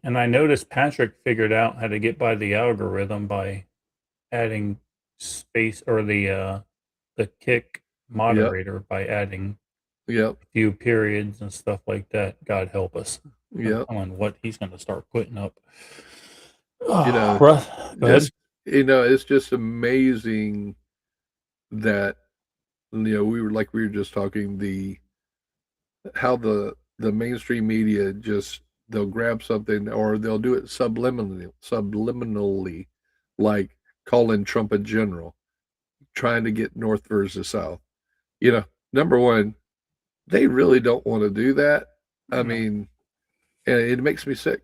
And I noticed Patrick figured out how to get by the algorithm by adding space, or the kick Yep. moderator by adding Yep. a few periods and stuff like that. God help us. Yep. I'm telling what he's going to start putting up. You know, Go ahead. it's just amazing that, we were just talking how the mainstream media they'll grab something or they'll do it subliminally, like calling Trump a general, trying to get North versus South. Number one, they really don't want to do that. I No. mean, and it makes me sick.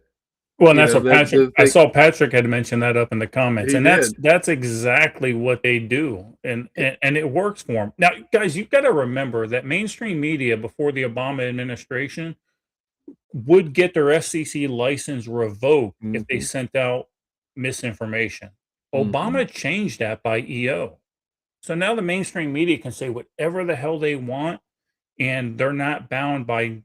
Well, and that's what Patrick, The I thing, saw Patrick had mentioned that up in the comments, he and that's did. exactly what they do, and it works for them. Now, guys, you've got to remember that mainstream media before the Obama administration would get their FCC license revoked if they Mhm. sent out misinformation. Mhm. Obama changed that by EO. So now the mainstream media can say whatever the hell they want, and they're not bound by,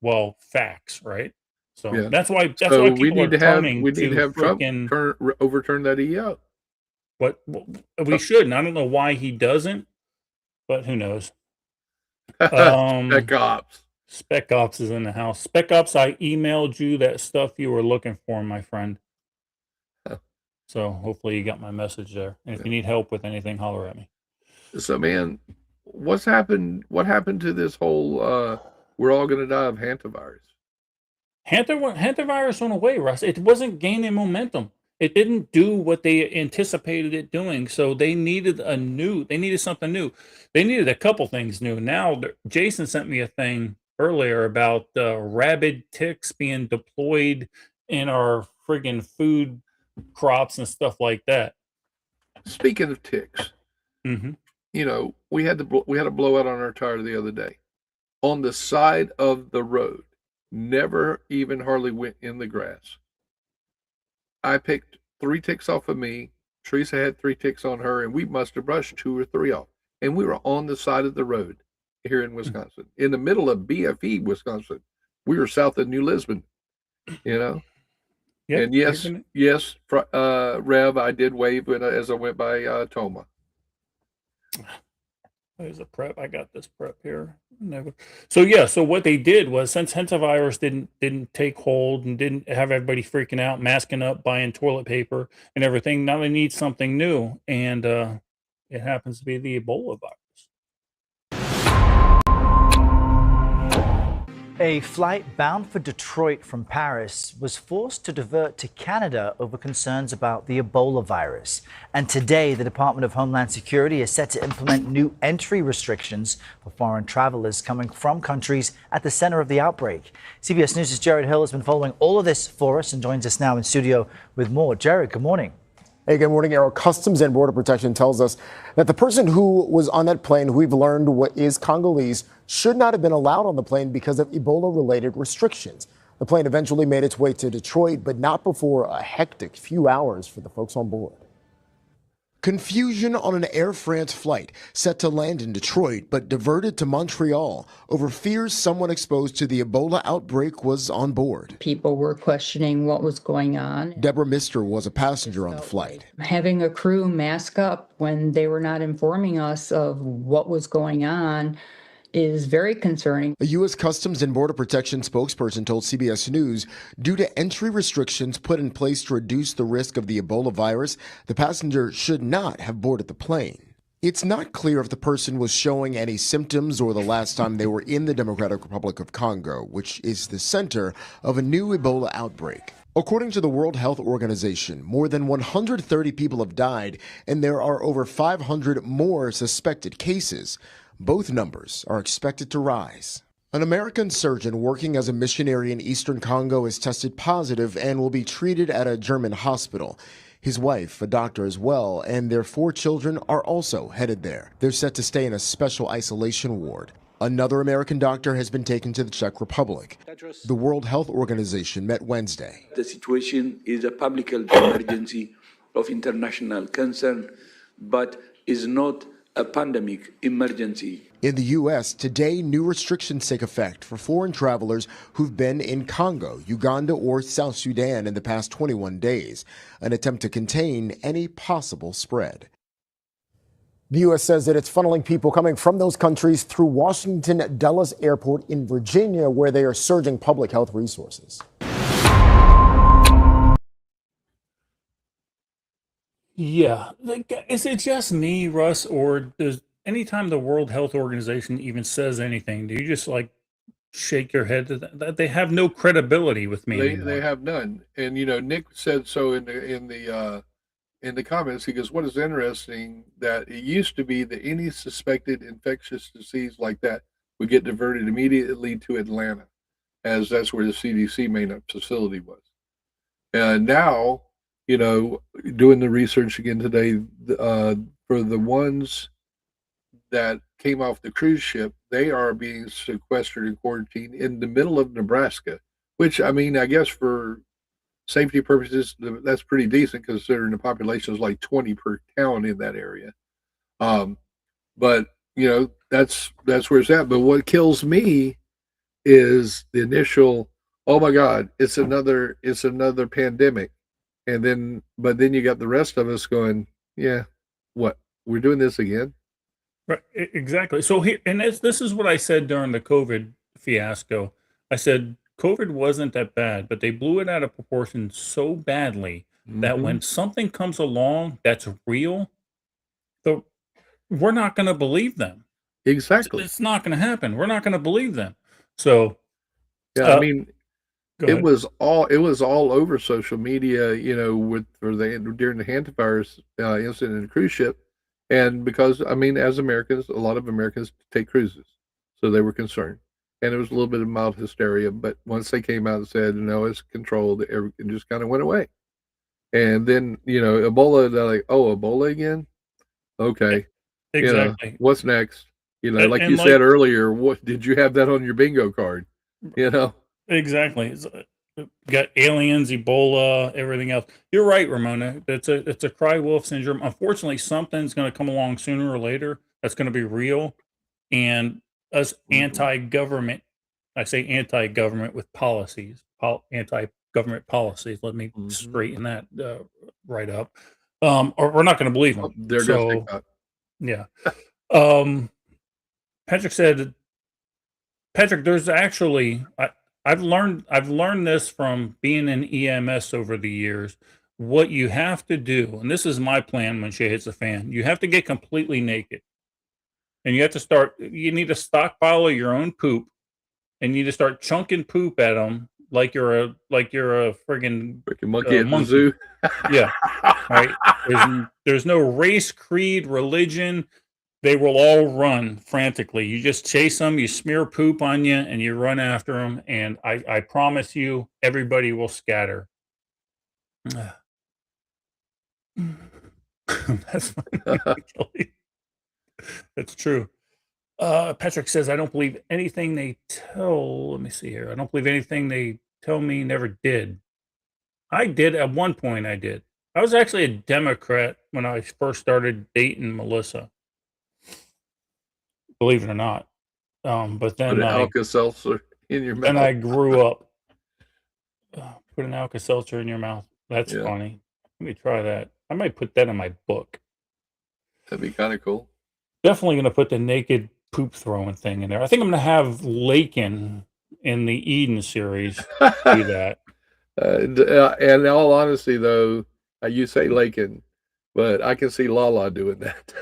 well, facts, right? So Yeah. that's why So we people need are to have turning to Trump freaking overturn that EO. we should. And I don't know why he doesn't, but who knows? Spec ops. Spec Ops is in the house. Spec Ops, I emailed you that stuff you were looking for, my friend. So hopefully you got my message there. And if you need help with anything, holler at me. So, man, what's happened? What happened to this whole we're all going to die of hantavirus? Hantavirus went away, Russ. It wasn't gaining momentum. It didn't do what they anticipated it doing. So they needed something new. They needed a couple things new. Now, Jason sent me a thing earlier about rabid ticks being deployed in our friggin' food crops and stuff like that. Speaking of ticks, Mm-hmm. we had a blowout on our tire the other day on the side of the road. Never even hardly went in the grass. I picked 3 ticks off of me. Teresa had 3 ticks on her, and we must have brushed 2 or 3 off. And we were on the side of the road here in Wisconsin, in the middle of BFE, Wisconsin. We were south of New Lisbon, Yep. And yes, Rev, I did wave as I went by Toma. There's a prep. I got this prep here. Never. So yeah. So what they did was, since hantavirus didn't take hold and didn't have everybody freaking out, masking up, buying toilet paper and everything, now they need something new, and it happens to be the Ebola virus. A flight bound for Detroit from Paris was forced to divert to Canada over concerns about the Ebola virus. And today, the Department of Homeland Security is set to implement new entry restrictions for foreign travelers coming from countries at the center of the outbreak. CBS News' Jared Hill has been following all of this for us and joins us now in studio with more. Jared, good morning. Hey, good morning, Errol. Customs and Border Protection tells us that the person who was on that plane, who we've learned what is Congolese, should not have been allowed on the plane because of Ebola-related restrictions. The plane eventually made its way to Detroit, but not before a hectic few hours for the folks on board. Confusion on an Air France flight set to land in Detroit but diverted to Montreal over fears someone exposed to the Ebola outbreak was on board. People were questioning what was going on. Deborah Mister was a passenger on the flight. Having a crew mask up when they were not informing us of what was going on is very concerning. A U.S. Customs and Border Protection spokesperson told CBS News, due to entry restrictions put in place to reduce the risk of the Ebola virus, the passenger should not have boarded the plane. It's not clear if the person was showing any symptoms or the last time they were in the Democratic Republic of Congo, which is the center of a new Ebola outbreak. According to the World Health Organization, more than 130 people have died, and there are over 500 more suspected cases. Both numbers are expected to rise. An American surgeon working as a missionary in eastern Congo is tested positive and will be treated at a German hospital. His wife, a doctor as well, and their 4 children are also headed there. They're set to stay in a special isolation ward. Another American doctor has been taken to the Czech Republic. The World Health Organization met Wednesday. The situation is a public health emergency of international concern, but is not a pandemic emergency. In the U.S., today, new restrictions take effect for foreign travelers who've been in Congo, Uganda, or South Sudan in the past 21 days, an attempt to contain any possible spread. The U.S. says that it's funneling people coming from those countries through Washington Dulles Airport in Virginia, where they are surging public health resources. Yeah. Is it just me, Russ, or does anytime the World Health Organization even says anything, do you just shake your head? That they have no credibility with me anymore. They have none. And Nick said so in the comments. He goes, "What is interesting that it used to be that any suspected infectious disease like that would get diverted immediately to Atlanta, as that's where the CDC main facility was. And now, doing the research again today, for the ones that came off the cruise ship, they are being sequestered and quarantined in the middle of Nebraska, which, I guess for safety purposes, that's pretty decent considering the population is like 20 per town in that area. But, that's where it's at. But what kills me is the initial, oh my God, it's another pandemic. But then you got the rest of us going, yeah, what? We're doing this again? Right, exactly. So this is what I said during the COVID fiasco. I said COVID wasn't that bad, but they blew it out of proportion so badly that when something comes along that's real, we're not going to believe them. Exactly. It's not going to happen. We're not going to believe them. So, yeah, it was all over social media, during the hantavirus incident in the cruise ship. And because, as Americans, a lot of Americans take cruises. So they were concerned. And it was a little bit of mild hysteria. But once they came out and said, no, it's controlled, it just kind of went away. And then, Ebola, they're like, oh, Ebola again? Okay. Exactly. What's next? Like And you said earlier, what did you have that on your bingo card? Exactly. Got aliens, Ebola, everything else. You're right, Ramona. It's a cry wolf syndrome. Unfortunately, something's going to come along sooner or later that's going to be real, and us anti-government. I say anti-government with policies, anti-government policies. Let me straighten that right up. Or we're not going to believe them. They're going to stick up. Yeah. Patrick said, Patrick, there's actually I've learned this from being in EMS over the years. What you have to do, and this is my plan when shit hits the fan, you have to get completely naked. And you have to you need to stockpile your own poop, and you need to start chunking poop at them like you're a friggin' monkey at the zoo. Yeah. Right. There's no race, creed, religion. They will all run frantically. You just chase them, you smear poop on you, and you run after them. And I promise you, everybody will scatter. That's funny. That's true. Patrick says, I don't believe anything they tell. Let me see here. I don't believe anything they tell me never did. I did at one point. I did. I was actually a Democrat when I first started dating Melissa. Believe it or not. But then Put an Alka-Seltzer in your mouth. Then I grew up. Put an Alka-Seltzer in your mouth. That's funny. Let me try that. I might put that in my book. That'd be kind of cool. Definitely going to put the naked poop throwing thing in there. I think I'm going to have Lakin in the Eden series do that. And in all honesty, though, you say Lakin, but I can see Lala doing that.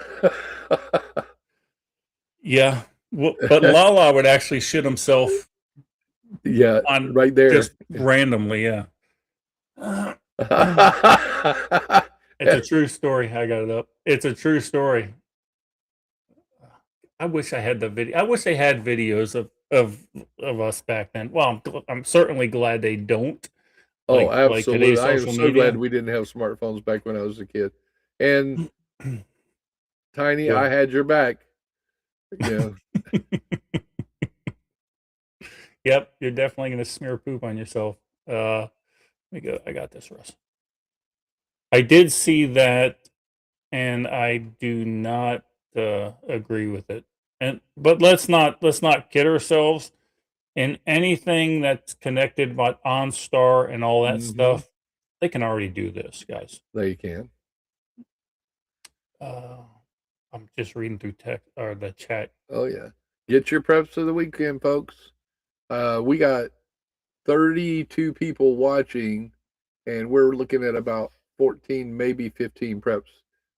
Yeah, well, but Lala would actually shit himself. Yeah, right there, just randomly. Yeah, it's a true story. I got it up. It's a true story. I wish I had the video. I wish they had videos of us back then. Well, I'm certainly glad they don't. Oh, absolutely! I am so media. glad we didn't have smartphones back when I was a kid. And Tiny, I had your back. Yeah. Yep, you're definitely going to smear poop on yourself. Let me go. I got this, Russ. I did see that, and I do not agree with it. But let's not kid ourselves. In anything that's connected about OnStar and all that stuff, they can already do this, guys. They can. I'm just reading through text or the chat. Oh yeah, get your preps for the weekend, folks. We got 32 people watching, and we're looking at about 14, maybe 15 preps.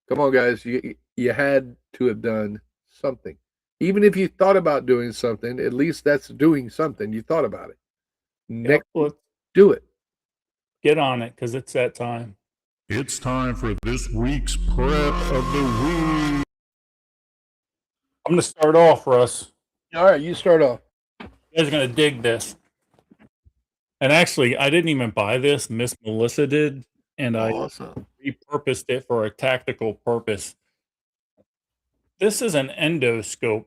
Come on, guys, you had to have done something. Even if you thought about doing something, at least that's doing something. You thought about it. Next, do it. Get on it, because it's that time. It's time for this week's prep of the week. I'm going to start off, Russ. All right, you start off. You guys are going to dig this. And actually, I didn't even buy this. Miss Melissa did. And I repurposed it for a tactical purpose. This is an endoscope.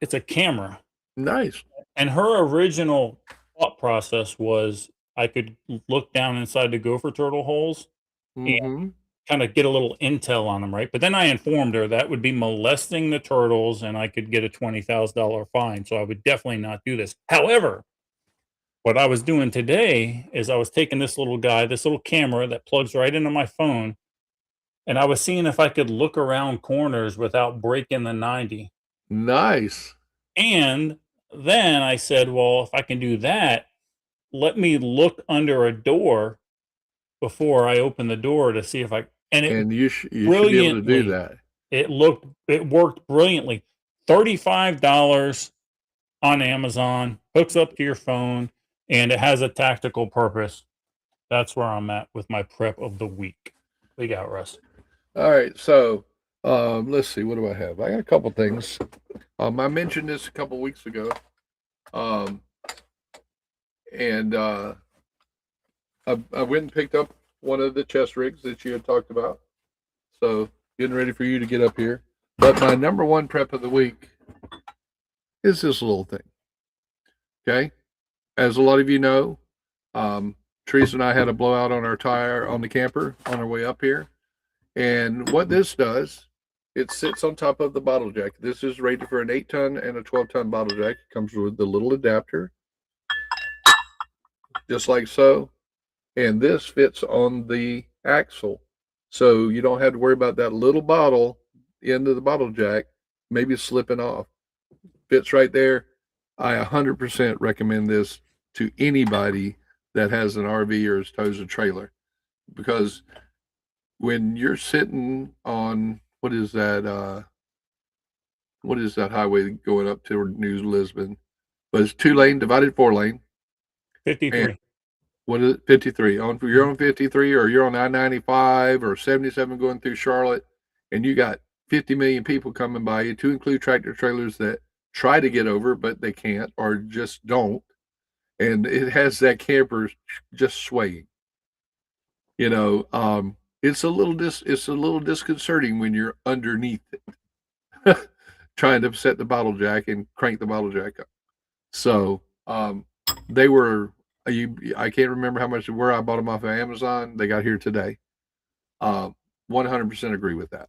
It's a camera. Nice. And her original thought process was I could look down inside the gopher turtle holes and kind of get a little intel on them, right? But then I informed her that would be molesting the turtles and I could get a $20,000 fine. So I would definitely not do this. However, what I was doing today is I was taking this little camera that plugs right into my phone, and I was seeing if I could look around corners without breaking the 90. Nice. And then I said, well, if I can do that, let me look under a door before I open the door to see if I you should be able to do that. It worked brilliantly. $35 on Amazon, hooks up to your phone, and it has a tactical purpose. That's where I'm at with my prep of the week. What you got, Russ? All right, so let's see, what do I have? I got a couple things. I mentioned this a couple weeks ago, and I went and picked up one of the chest rigs that you had talked about. So getting ready for you to get up here. But my number one prep of the week is this little thing. Okay. As a lot of you know, Teresa and I had a blowout on our tire on the camper on our way up here. And what this does, it sits on top of the bottle jack. This is rated for an 8-ton and a 12-ton bottle jack. It comes with the little adapter, just like so. And this fits on the axle. So you don't have to worry about that little bottle into the bottle jack, maybe slipping off. Fits right there. I 100% recommend this to anybody that has an RV or tows a trailer, because when you're sitting on what is that highway going up to New Lisbon? But it's 2-lane divided 4-lane. 53. And what is it? 53. You're on 53, or you're on I-95 or 77 going through Charlotte, and you got 50 million people coming by you, to include tractor trailers that try to get over but they can't or just don't. And it has that camper just swaying. It's a little disconcerting when you're underneath it, trying to set the bottle jack and crank the bottle jack up. So they were, I can't remember how much they were. I bought them off of Amazon. They got here today. 100% agree with that.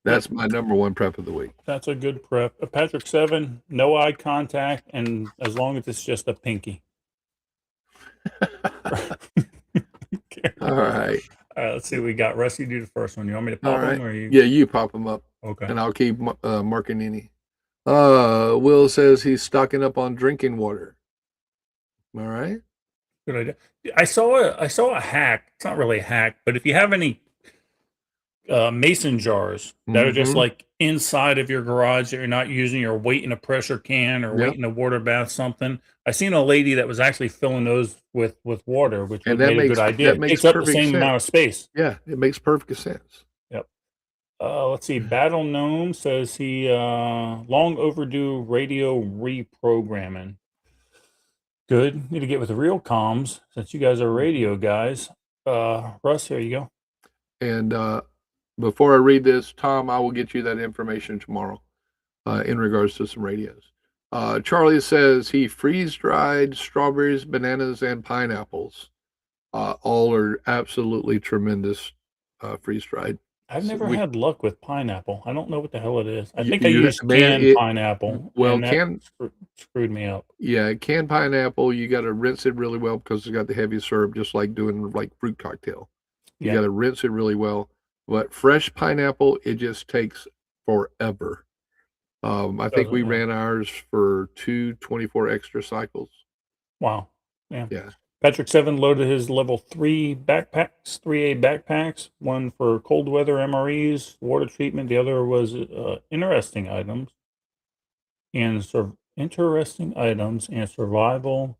That's my number one prep of the week. That's a good prep. Patrick 7, no eye contact, and as long as it's just a pinky. All right. Let's see what we got. Russ, you do the first one. You want me to pop them, or you? Yeah, you pop them up. Okay. And I'll keep marking any. Will says he's stocking up on drinking water. All right. Good idea. I saw a hack. It's not really a hack, but if you have any mason jars that are just like inside of your garage that you're not using, or weighting a pressure can or weighting a water bath, something. I seen a lady that was actually filling those with water, which would made a good idea. It takes up the same amount of space. Yeah, it makes perfect sense. Yep. Let's see. Battle Gnome says he long overdue radio reprogramming. Good. Need to get with the real comms since you guys are radio guys. Russ, here you go. And before I read this, Tom, I will get you that information tomorrow in regards to some radios. Charlie says he freeze-dried strawberries, bananas, and pineapples. All are absolutely tremendous freeze-dried. I've never had luck with pineapple. I don't know what the hell it is. I think I used canned pineapple. Well, and that screwed me up. Yeah, canned pineapple, you got to rinse it really well because it's got the heavy syrup, just like doing like fruit cocktail. You got to rinse it really well. But fresh pineapple, it just takes forever. I think we ran ours for 224 extra cycles. Wow. Yeah. Yeah. Patrick 7 loaded his level 3 backpacks, 3A backpacks, one for cold weather MREs, water treatment. The other was interesting items and survival.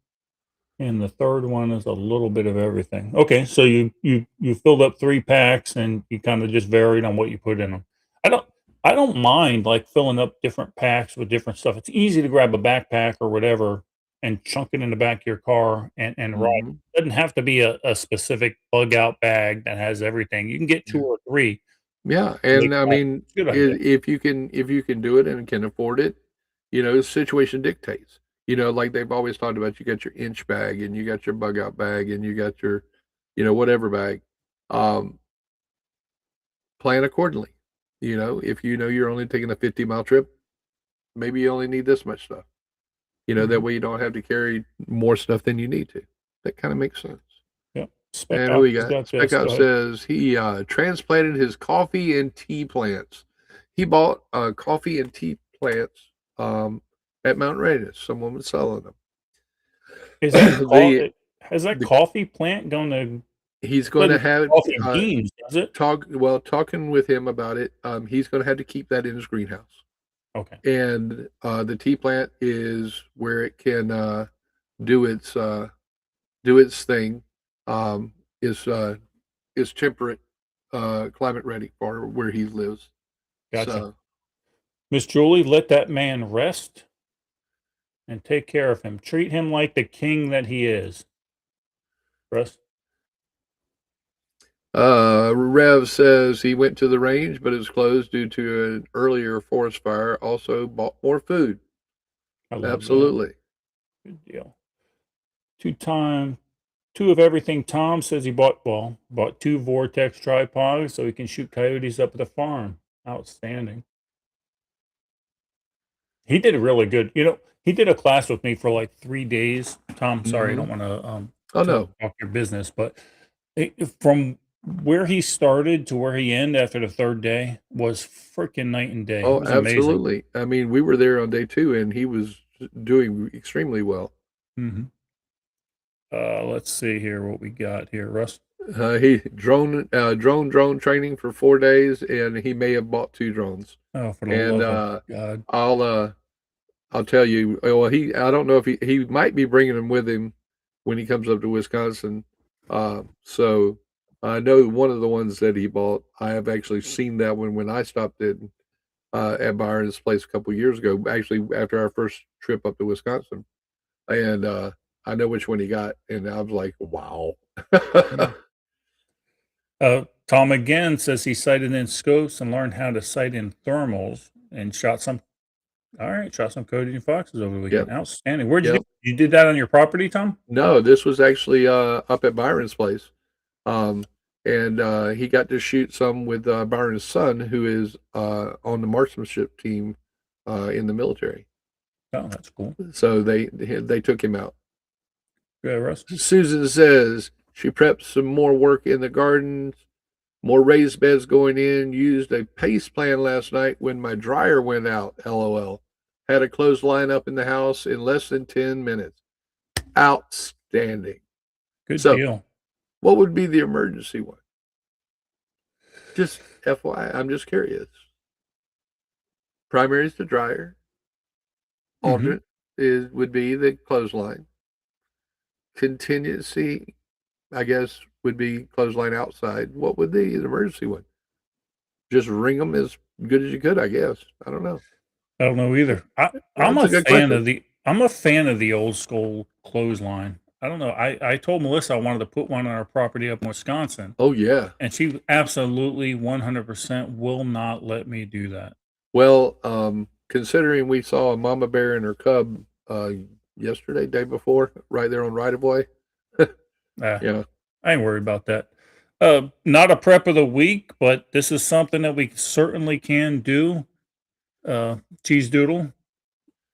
And the third one is a little bit of everything. Okay, so you filled up 3 packs and you kind of just varied on what you put in them. I don't mind like filling up different packs with different stuff. It's easy to grab a backpack or whatever and chunk it in the back of your car and ride. It doesn't have to be a specific bug out bag that has everything. You can get 2 or 3. Yeah, and I mean, if you can do it and can afford it, the situation dictates. Like they've always talked about, you got your inch bag and you got your bug out bag and you got your, whatever bag. Plan accordingly. If you're only taking a 50-mile trip, maybe you only need this much stuff. That way you don't have to carry more stuff than you need to. That kind of makes sense. Yep. And who we got? Spec Out says he transplanted his coffee and tea plants. He bought coffee and tea plants at Mount Readiness. Someone was selling them. Is that has that coffee plant going to? He's going to have coffee beans. Does it? Talking with him about it. He's going to have to keep that in his greenhouse. Okay. And the tea plant is where it can do its thing. Is temperate, climate ready for where he lives. Gotcha. So, Miss Julie, let that man rest and take care of him. Treat him like the king that he is. Russ? Rev says he went to the range, but is closed due to an earlier forest fire. Also bought more food. I love Absolutely. That. Good deal. Two of everything. Tom says he bought 2 Vortex tripods so he can shoot coyotes up at the farm. Outstanding. He did a really good, he did a class with me for like 3 days. Tom, sorry, I don't want to talk your business, but from where he started to where he ended after the third day was freaking night and day. It Oh, was amazing. absolutely. I mean, we were there on day 2, and he was doing extremely well. Mm-hmm. Let's see here what we got here, Russ. He drone training for 4 days, and he may have bought 2 drones. Oh, for the love of God! I'll tell you. Well, I don't know if he might be bringing them with him when he comes up to Wisconsin. So I know one of the ones that he bought. I have actually seen that one when I stopped at Byron's place a couple years ago. Actually, after our first trip up to Wisconsin, and I know which one he got, and I was like, wow. Tom again says he sighted in scopes and learned how to sight in thermals and shot some coyotes and foxes over the weekend. Yep. Outstanding. Where'd you did that on your property, Tom? No, this was actually up at Byron's place. And he got to shoot some with Byron's son, who is on the marksmanship team in the military. Oh, that's cool. So they took him out. Yeah, Russ. Susan says she prepped some more work in the gardens, more raised beds going in, used a pace plan last night when my dryer went out, LOL. Had a clothesline up in the house in less than 10 minutes. Outstanding. Good deal. What would be the emergency one? Just FYI, I'm just curious. Primary is the dryer. Alternate would be the clothesline. Contingency, I guess, would be clothesline outside. What would be the emergency one? Just ring them as good as you could, I guess. I don't know. I don't know either. I'm a fan of the old school clothesline. I don't know. I told Melissa I wanted to put one on our property up in Wisconsin. Oh yeah. And she absolutely 100% will not let me do that. Well, considering we saw a mama bear and her cub yesterday, day before, right there on right of way. Yeah. I ain't worried about that. Not a prep of the week, but this is something that we certainly can do. Cheese doodle.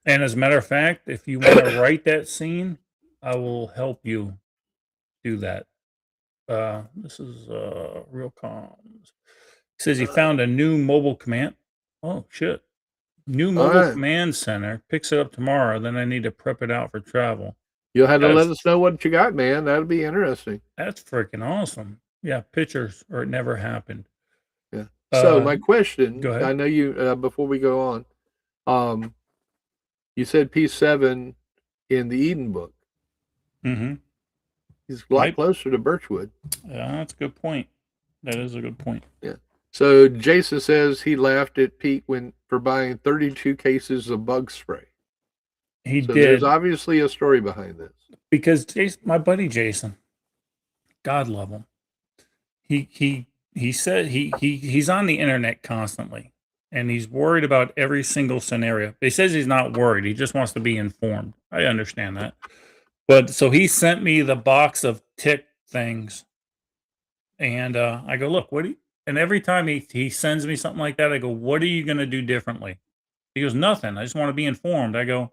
And as a matter of fact, if you want to write that scene, I will help you do that. This is real comms. Says he found a new mobile command. Oh shit. New mobile command center. Picks it up tomorrow. Then I need to prep it out for travel. You'll have to let us know what you got, man. That'd be interesting. That's freaking awesome. Yeah, pictures or it never happened. Yeah. So my question, go ahead. I know you before we go on, you said P7 in the Eden book. Mm-hmm. He's a lot closer to Birchwood. Yeah, that's a good point. That is a good point. Yeah. So Jason says he laughed at Pete for buying 32 cases of bug spray. He So did. there's obviously a story behind this. Because my buddy Jason, God love him. He said he's on the internet constantly, and he's worried about every single scenario. He says he's not worried; he just wants to be informed. I understand that, but so he sent me the box of tick things, and I go, look, and every time he sends me something like that, I go, what are you going to do differently? He goes, nothing. I just want to be informed. I go,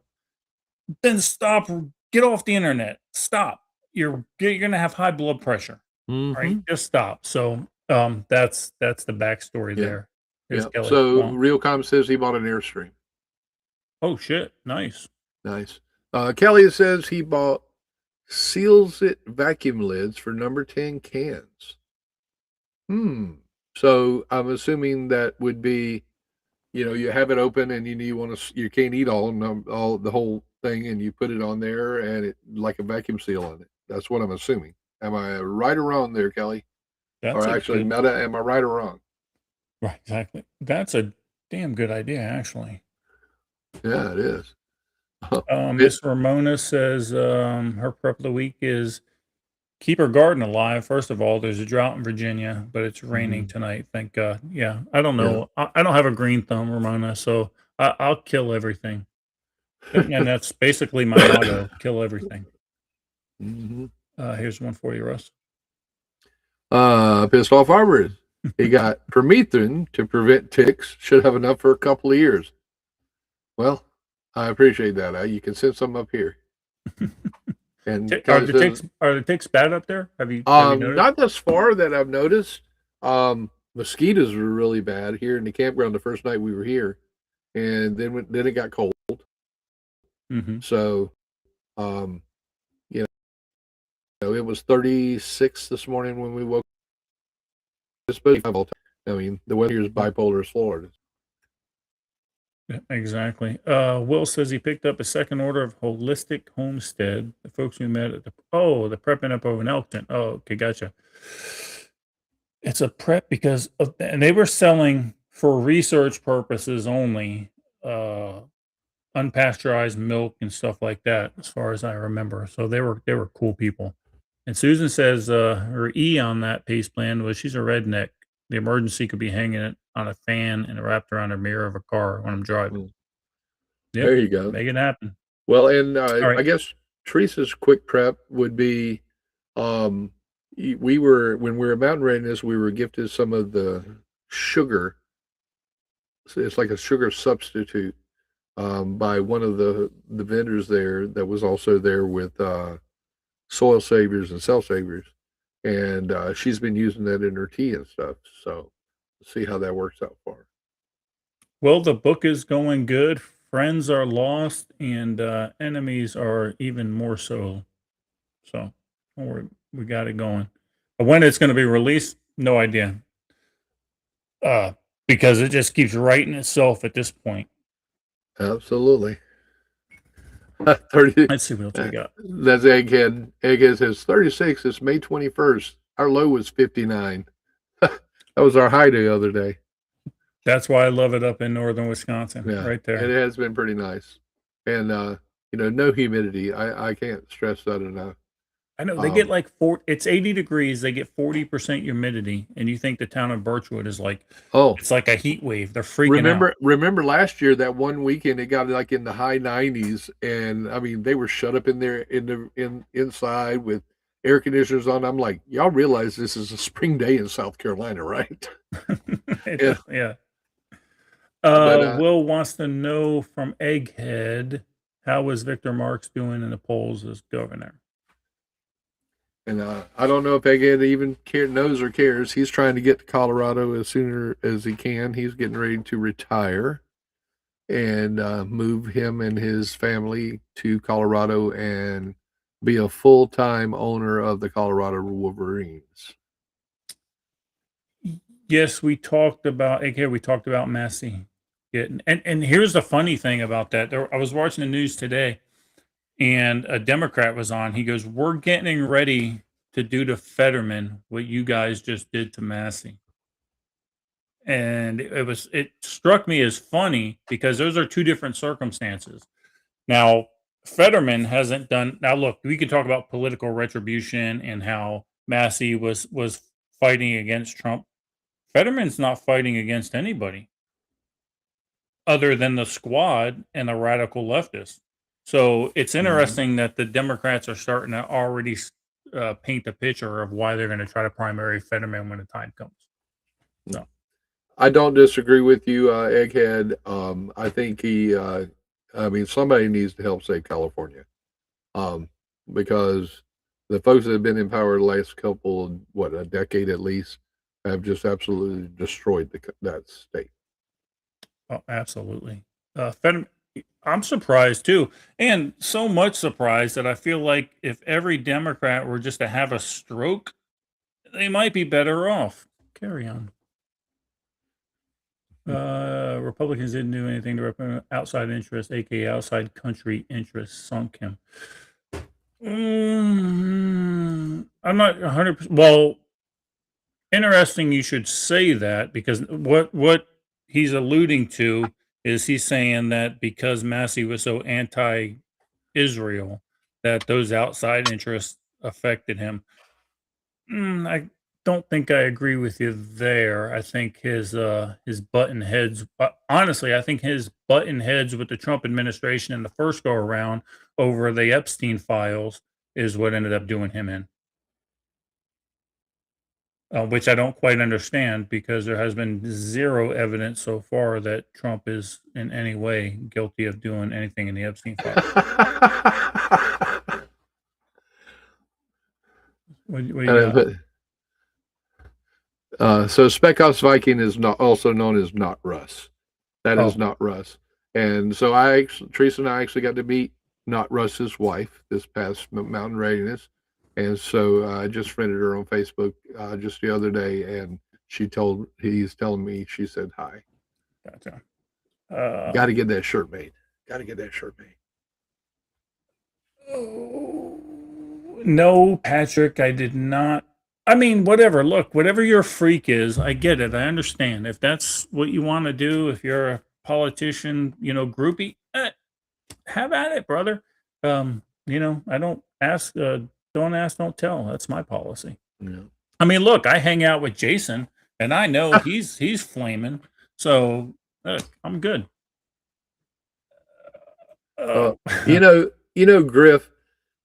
then stop. Get off the internet. Stop. You're going to have high blood pressure. Right? Just stop. So that's the backstory there. Here's Kelly. So Realcom says he bought an Airstream. Oh shit! Nice. Kelly says he bought Seals It vacuum lids for number 10 cans. So I'm assuming that would be, you have it open and you can't eat all the whole thing, and you put it on there and it like a vacuum seal on it. That's what I'm assuming. Am I right or wrong there, Kelly? Or actually, Meta, am I right or wrong? Right, exactly. That's a damn good idea, actually. Yeah, it is. Miss Ramona says her prep of the week is keep our garden alive. First of all, there's a drought in Virginia, but it's raining Mhm. tonight. Thank God. Yeah. I don't Yeah. know. I don't have a green thumb, Ramona, so I'll kill everything. And that's basically my motto: kill everything. hmm Here's one for you, Russ. Pissed off arborist. He got permethrin to prevent ticks. Should have enough for a couple of years. Well, I appreciate that. You can send some up here. And Are guys the says, ticks bad up there? Have you noticed? not thus far that I've noticed. Mosquitoes were really bad here in the campground the first night we were here, and then it got cold. Mm-hmm. So, you know, it was 36 this morning when we woke. It's supposed to be all time. I mean, the weather here is bipolar as Florida. Exactly. Will says he picked up a second order of Holistic Homestead. The folks we met at the prepping up of an elk tent. Oh, okay, gotcha. It's a prep because and they were selling for research purposes only, unpasteurized milk and stuff like that, as far as I remember. So they were cool people. And Susan says her E on that pace plan was she's a redneck. The emergency could be hanging it on a fan and wrapped around a mirror of a car when I'm driving. Yep, There you go. make it happen. Well, and All right. I guess Teresa's quick prep would be, when we were at Mountain Readiness, we were gifted some of the sugar. So it's like a sugar substitute by one of the vendors there that was also there with soil saviors and cell saviors, and she's been using that in her tea and stuff. So we'll see how that works out for her. Well, the book is going good. Friends are lost, and enemies are even more so. So we got it going. But when it's going to be released, no idea. Because it just keeps writing itself at this point. Absolutely. 30. Let's see what else we got. That's Egghead. Egghead says 36. It's May 21st. Our low was 59. That was our high the other day. That's why I love it up in northern Wisconsin, Yeah, right there. and it has been pretty nice. And no humidity. I can't stress that enough. I know they get like it's 80 degrees. They get 40% humidity, and you think the town of Birchwood is like, it's like a heat wave. They're freaking out. Remember last year that one weekend it got like in the high 90s, and I mean they were shut up in there inside with air conditioners on. I'm like, y'all realize this is a spring day in South Carolina, right? Yeah. Will wants to know from Egghead, how was Victor Marks doing in the polls as governor? And I don't know if Egghead even knows or cares. He's trying to get to Colorado as sooner as he can. He's getting ready to retire and move him and his family to Colorado and be a full-time owner of the Colorado Wolverines. Yes, we talked about Egghead. We talked about Massey. And here's the funny thing about that. I was watching the news today, and a Democrat was on. He goes, "We're getting ready to do to Fetterman what you guys just did to Massey." And it struck me as funny because those are two different circumstances. Now, Fetterman hasn't done. Now, look, we can talk about political retribution and how Massey was fighting against Trump. Fetterman's not fighting against anybody other than the squad and the radical leftists. So it's interesting that the Democrats are starting to already paint the picture of why they're going to try to primary Fetterman when the time comes. So I don't disagree with you, Egghead. I think somebody needs to help save California, because the folks that have been in power the last a decade at least, have just absolutely destroyed that state. Oh, absolutely. Fetterman, I'm surprised too, and so much surprised that I feel like if every Democrat were just to have a stroke, they might be better off. Carry on. Republicans didn't do anything to represent outside interest, aka outside country interests, sunk him. I'm not 100%. Well, interesting you should say that, because what he's alluding to is he's saying that because Massey was so anti-Israel, that those outside interests affected him. I don't think I agree with you there. I think his button heads. Honestly, I think his button heads with the Trump administration in the first go around over the Epstein files is what ended up doing him in. Which I don't quite understand because there has been zero evidence so far that Trump is in any way guilty of doing anything in the Epstein files. What do you got? So Spec Ops Viking is not also known as Not Russ. That is Not Russ. And so Teresa and I actually got to meet Not Russ's wife this past Mountain Readiness. And so I just friended her on Facebook just the other day, and he's telling me, she said hi. Gotcha. Got to get that shirt made. No, Patrick, I did not. I mean, whatever. Look, whatever your freak is, I get it. I understand. If that's what you want to do, if you're a politician, groupie, have at it, brother. I don't ask, don't tell. That's my policy. Yeah. I mean, look, I hang out with Jason, and I know he's flaming. So I'm good.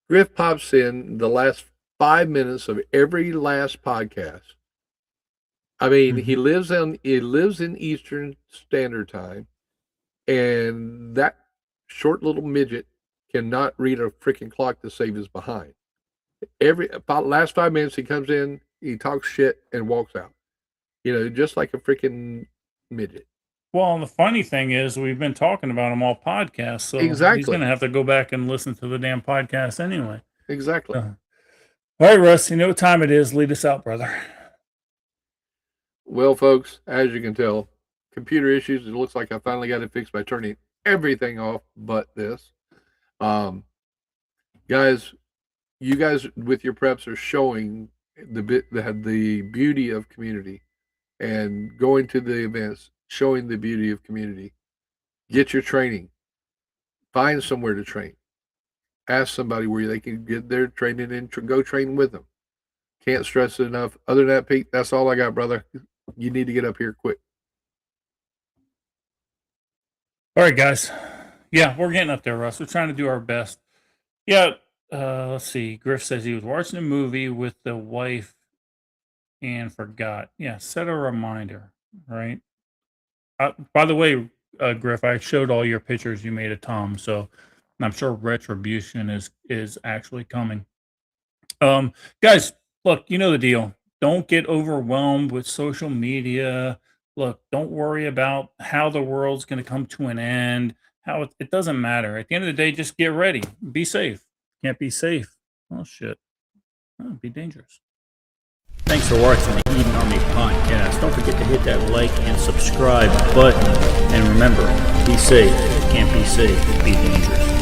Griff pops in the last 5 minutes of every last podcast. I mean, he lives in Eastern Standard Time, and that short little midget cannot read a freaking clock to save his behind. About last 5 minutes, he comes in, he talks shit, and walks out. Just like a freaking midget. Well, and the funny thing is, we've been talking about him all podcast, so Exactly. he's going to have to go back and listen to the damn podcast anyway. Exactly. All right, Russ, you know what time it is. Lead us out, brother. Well, folks, as you can tell, computer issues. It looks like I finally got it fixed by turning everything off but this. Guys, you guys with your preps are showing the beauty of community, and going to the events, showing the beauty of community. Get your training. Find somewhere to train. Ask somebody where they can get their training and go train with them. Can't stress it enough. Other than that, Pete, that's all I got, brother. You need to get up here quick. All right, guys. Yeah, we're getting up there, Russ. We're trying to do our best. Yeah, let's see. Griff says he was watching a movie with the wife and forgot. Yeah, set a reminder, right? By the way, Griff, I showed all your pictures you made of Tom, so I'm sure retribution is actually coming. Guys, look, you know the deal. Don't get overwhelmed with social media. Look, don't worry about how the world's going to come to an end. It doesn't matter. At the end of the day, just get ready. Be safe. Can't be safe. Oh, shit. It'd be dangerous. Thanks for watching the Eden Army Podcast. Don't forget to hit that like and subscribe button. And remember, be safe. Can't be safe. Be dangerous.